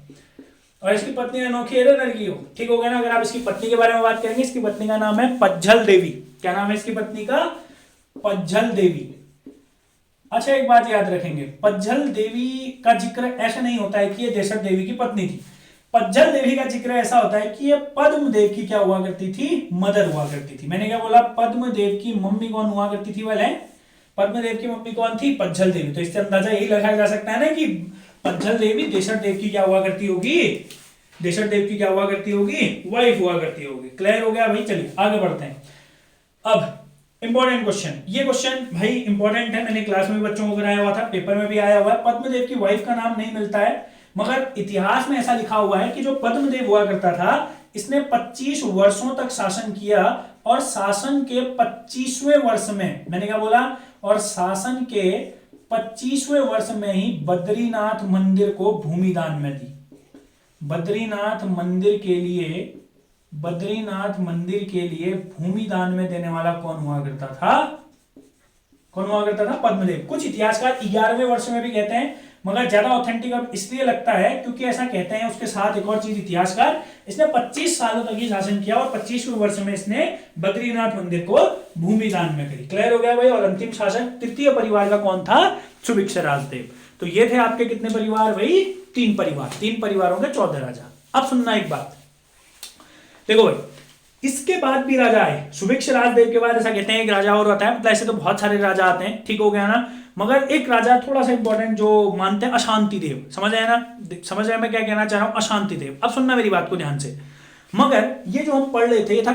और इसकी पत्नी अनोखी है, लड़की हो, ठीक हो गया ना। अगर आप इसकी पत्नी के बारे में बात करेंगे, इसकी पत्नी का नाम है पज्झल देवी। क्या नाम है इसकी पत्नी का? पज्झल देवी। अच्छा एक बात याद रखेंगे, पज्झल देवी का जिक्र ऐसा नहीं होता है कि ये देशट देवी की पत्नी थी। पज्झल देवी का जिक्र ऐसा होता है कि ये पद्मदेव की क्या हुआ करती थी? मदर हुआ करती थी। मैंने क्या बोला? पद्मदेव की मम्मी कौन हुआ करती थी? वाले पद्मदेव की मम्मी कौन थी? पज्झल देवी। तो इससे अंदाजा यही लगाया जा सकता है ना कि पज्झल देवी देशट देव की क्या हुआ करती होगी? देशट देव की क्या हुआ करती होगी? वाइफ हुआ करती होगी। क्लियर हो गया भाई? चलिए आगे बढ़ते हैं। अब इंपॉर्टेंट क्वेश्चन, ये क्वेश्चन भाई इंपॉर्टेंट है, मैंने क्लास में भी बच्चों को कराया हुआ था, पेपर में भी आया हुआ है। पद्मदेव की वाइफ का नाम नहीं मिलता है, मगर इतिहास में ऐसा लिखा हुआ है कि जो पद्मदेव हुआ करता था, इसने 25 वर्षों तक शासन किया, और शासन के 25वें वर्ष में, मैंने क्या बोला? और शासन के 25वें वर्ष में ही बद्रीनाथ मंदिर को भूमि दान में दी। बद्रीनाथ मंदिर के लिए बद्रीनाथ मंदिर के लिए भूमि दान में देने वाला कौन हुआ करता था? कौन हुआ करता था? पद्मदेव। कुछ इतिहासकार 11वें वर्ष में भी कहते हैं, मगर ज्यादा ऑथेंटिक अब इसलिए लगता है क्योंकि ऐसा कहते हैं। उसके साथ एक और चीज, इतिहासकार, इसने 25 सालों तक ही शासन किया और 25वें वर्ष में इसने बद्रीनाथ मंदिर को भूमि दान में करी। क्लियर हो गया भाई? और अंतिम शासक तृतीय परिवार का कौन था? सुभिक्ष राजदेव। तो ये थे आपके कितने परिवार भाई? 3 परिवार। 3 परिवारों के 14 राजा। अब सुनना एक बात, देखो भाई, इसके बाद भी राजा आए। सुभिक्ष राजदेव के बाद ऐसा कहते हैं एक राजा और आता है, मतलब ऐसे तो बहुत सारे राजा आते हैं, ठीक हो गया ना, मगर एक राजा थोड़ा सा इंपॉर्टेंट जो मानते हैं, अशांति देव। समझ आया ना? समझ आया मैं क्या कहना चाह रहा हूं? अशांति देव। अब सुनना मेरी बात को ध्यान से। मगर ये जो हम पढ़ रहे थे, ये था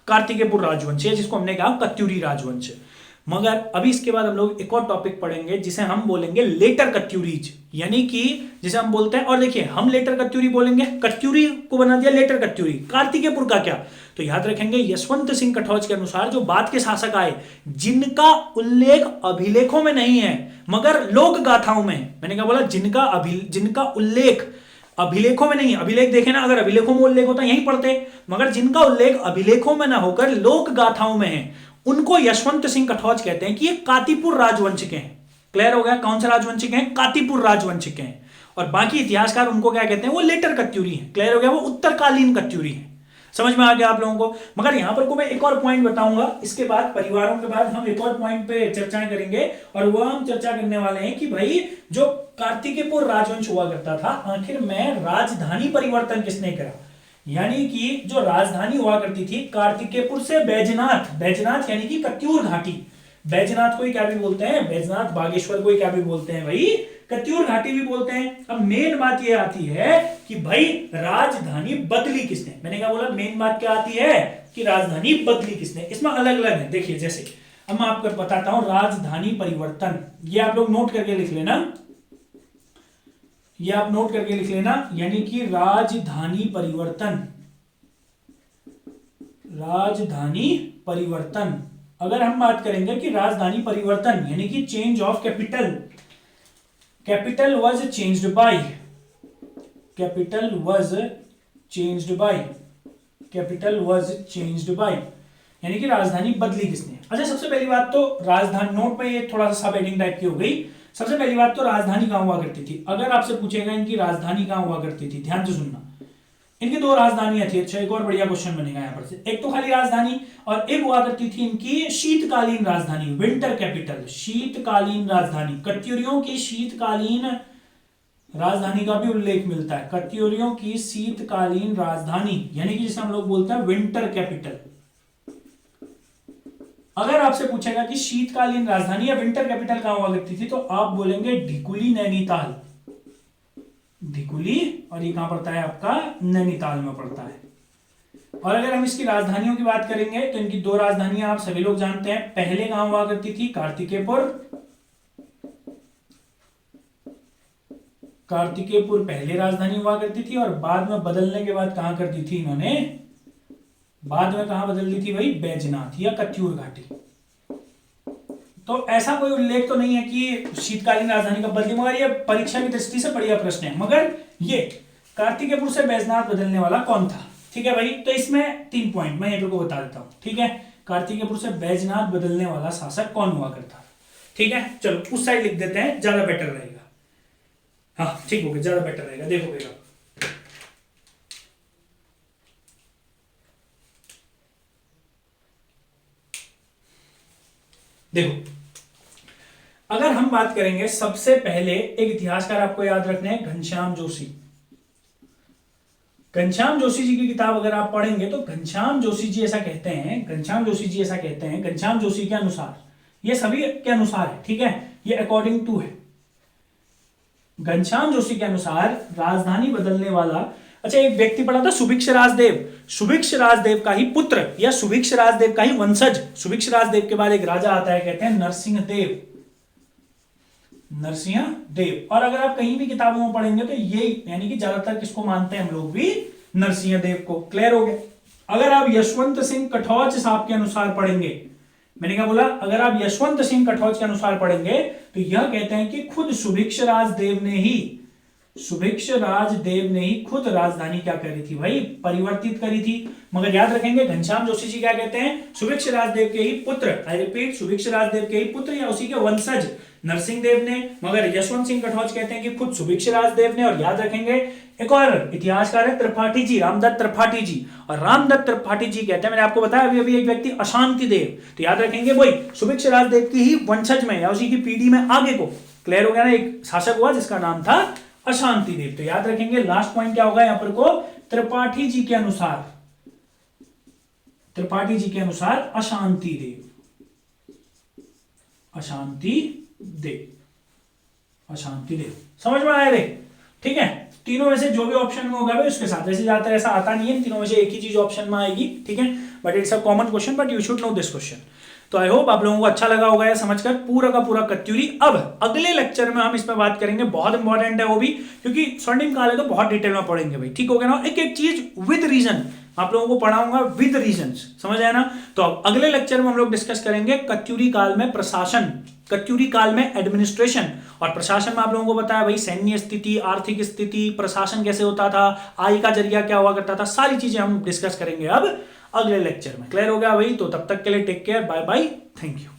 कार्तिकेयपुर राजवंश, जिसको हमने कहा कत्यूरी राजवंश। मगर अभी इसके बाद हम लोग एक और टॉपिक पढ़ेंगे जिसे हम बोलेंगे लेटर कत्यूरीज, यानी कि जिसे हम बोलते हैं, और देखिए हम लेटर कत्यूरी बोलेंगे, कत्यूरी को बना दिया लेटर कत्यूरी। कार्तिकेयपुर का क्या? तो याद रखेंगे यशवंत सिंह कटौज के अनुसार जो बाद के शासक आए, जिनका उल्लेख अभिलेखों में नहीं है मगर लोक गाथाओं में, मैंने क्या बोला? जिनका उल्लेख अभिलेखों में नहीं है। अभिलेख देखे ना, अगर अभिलेखों में उल्लेख होता यहीं पढ़ते, मगर जिनका उल्लेख अभिलेखों में ना होकर लोक गाथाओं में है, उनको यशवंत सिंह कटौज कहते हैं कि ये कातीपुर राजवंश के हैं। क्लियर हो गया? कौन से राजवंश के हैं? कातीपुर राजवंश के हैं। और बाकी इतिहासकार उनको क्या कहते हैं? वो लेटर कत्यूरी हैं। क्लियर हो गया? वो उत्तरकालीन कत्यूरी हैं। समझ में आ गया आप लोगों को? मगर यहां पर को मैं एक और पॉइंट बताऊंगा, इसके बाद परिवारों के बाद हम एक और पॉइंट पे चर्चाएं करेंगे, और वो हम चर्चा करने वाले हैं कि भाई जो कार्तिकेयपुर राजवंश हुआ करता था, आखिर में राजधानी परिवर्तन किसने करा? यानी कि जो राजधानी हुआ करती थी कार्तिकेयपुर से बैजनाथ, बैजनाथ यानी कि कत्यूर घाटी, बैजनाथ को ही क्या भी बोलते हैं? बैजनाथ, बागेश्वर को ही क्या भी बोलते हैं भाई? कत्यूर घाटी भी बोलते हैं। अब मेन बात ये आती है कि भाई राजधानी बदली किसने? मैंने क्या बोला? मेन बात क्या आती है कि राजधानी बदली किसने? इसमें अलग अलग है। देखिए, जैसे अब मैं आपको बताता हूं राजधानी परिवर्तन, ये आप लोग नोट करके लिख लेना, ये आप नोट करके लिख लेना, यानी कि राजधानी परिवर्तन, राजधानी परिवर्तन। अगर हम बात करेंगे कि राजधानी परिवर्तन यानी कि change of capital, capital was changed by, capital was changed by, capital was changed by, यानी कि राजधानी बदली किसने? अच्छा, सबसे पहली बात तो राजधानी, नोट में ये थोड़ा सा सब हेडिंग टाइप की हो गई। सबसे पहली बात तो राजधानी कहां हुआ करती थी? अगर आपसे पूछेगा इनकी राजधानी कहां हुआ करती थी, ध्यान से सुनना। इनकी 2 राजधानियां थी। अच्छा, एक और बढ़िया क्वेश्चन बनेगा यहां पर से। एक तो खाली राजधानी, और एक हुआ करती थी इनकी शीतकालीन राजधानी, विंटर कैपिटल, शीतकालीन राजधानी। कत्यूरियों की शीतकालीन राजधानी का भी उल्लेख मिलता है, कत्यूरियों की शीतकालीन राजधानी, यानी कि जिसे हम लोग बोलते हैं विंटर कैपिटल। अगर आपसे पूछेगा कि शीतकालीन राजधानी या विंटर कैपिटल कहां हुआ करती थी, तो आप बोलेंगे ढिकुली, नैनीताल, ढिकुली, और ये कहां पड़ता है आपका? नैनीताल में पड़ता है। और अगर हम इसकी राजधानियों की बात करेंगे तो इनकी 2 राजधानियां आप सभी लोग जानते हैं। पहले कहां हुआ करती थी? कार्तिकेयपुर, कार्तिकेयपुर पहले राजधानी हुआ करती थी, और बाद में बदलने के बाद कहां कर दी थी इन्होंने? बाद में कहां बदल दी थी भाई? बैजनाथ या कत्यूर घाटी। तो ऐसा कोई उल्लेख तो नहीं है कि शीतकालीन राजधानी का बदली, मगर ये परीक्षा की दृष्टि से बढ़िया प्रश्न है। मगर ये कार्तिकेयपुर से बैजनाथ बदलने वाला कौन था? ठीक है भाई, तो इसमें 3 पॉइंट मैं ये को बता देता हूं। ठीक है, कार्तिकेयपुर से बैजनाथ बदलने वाला शासक कौन हुआ करता? ठीक है, चलो उस साइड लिख देते हैं, ज्यादा बेटर रहेगा। हाँ ठीक हो गया, ज्यादा बेटर रहेगा। देखो बेटा, देखो अगर हम बात करेंगे, सबसे पहले एक इतिहासकार आपको याद रखने हैं, घनश्याम जोशी। घनश्याम जोशी जी की किताब अगर आप पढ़ेंगे तो घनश्याम जोशी जी ऐसा कहते हैं, घनश्याम जोशी जी ऐसा कहते हैं, घनश्याम जोशी के अनुसार, ये सभी के अनुसार है, ठीक है, ये अकॉर्डिंग टू है। घनश्याम जोशी के अनुसार राजधानी बदलने वाला, अच्छा एक व्यक्ति पढ़ा था सुभिक्ष राजदेव, सुभिक्ष राजदेव का ही पुत्र या सुभिक्ष राजदेव का ही वंशज। सुभिक्ष राजदेव के बाद एक राजा आता है, कहते हैं नरसिंह देव, नरसिंह देव। और अगर आप कहीं भी किताबों में पढ़ेंगे तो ये यानी कि ज्यादातर किसको मानते हैं हम लोग भी? नरसिंह देव को। क्लियर हो गया? अगर आप यशवंत सिंह कटौच साहब के अनुसार पढ़ेंगे, मैंने क्या बोला, अगर आप यशवंत सिंह कटौच के अनुसार पढ़ेंगे तो यह कहते हैं कि खुद सुभिक्ष राजदेव ने ही सुभिक्ष राजदेव ने ही खुद राजधानी क्या करी थी भाई, परिवर्तित करी थी। मगर याद रखेंगे घनश्याम जोशी जी क्या कहते हैं, सुभिक्ष राजदेव के ही पुत्र, आई रिपीट, सुभिक्ष राजदेव के ही पुत्र या उसी के वंशज नरसिंह देव ने। मगर यशवंत सिंह कटौज कहते हैं कि खुद सुभिक्ष राजदेव ने। और याद रखेंगे एक और इतिहासकार है त्रिपाठी जी, रामदत्त त्रिपाठी जी, और रामदत्त त्रिपाठी जी कहते हैं, मैंने आपको बताया अभी अभी एक व्यक्ति अशांति देव, तो याद रखेंगे वही सुभिक्ष राजदेव की ही वंशज में या उसी की पीढ़ी में आगे को, क्लियर हो गया ना, एक शासक हुआ जिसका नाम था अशांति देव। तो याद रखेंगे लास्ट पॉइंट क्या होगा यहां पर को, त्रिपाठी जी के अनुसार, त्रिपाठी जी के अनुसार अशांति देव, अशांति देव, अशांति देव। समझ में आया रे, ठीक है। तीनों में से जो भी ऑप्शन में होगा भाई उसके साथ, ऐसे ज्यादातर ऐसा आता नहीं है, तीनों में से एक ही चीज ऑप्शन में आएगी, ठीक है। But it's a common question, but you should know this question. तो आई होप आप लोगों को अच्छा लगा होगा या समझकर पूरा का पूरा कत्यूरी। अब अगले लेक्चर में हम इसमें बात करेंगे, बहुत इंपॉर्टेंट है वो भी, क्योंकि स्वर्णिम काल है तो बहुत डिटेल में पढ़ेंगे भाई, ठीक हो गया ना। एक एक चीज विद रीजन आप लोगों को पढ़ाऊंगा, विद रीजंस, समझ आया ना। तो अब अगले लेक्चर में हम लोग डिस्कस करेंगे कत्यूरी काल में प्रशासन, कत्यूरी काल में एडमिनिस्ट्रेशन। और प्रशासन में आप लोगों को बताया भाई सैन्य स्थिति, आर्थिक स्थिति, प्रशासन कैसे होता था, आय का जरिया क्या हुआ करता था, सारी चीजें हम डिस्कस करेंगे अब अगले लेक्चर में। क्लियर हो गया भाई, तो तब तक के लिए take care, bye bye, thank you.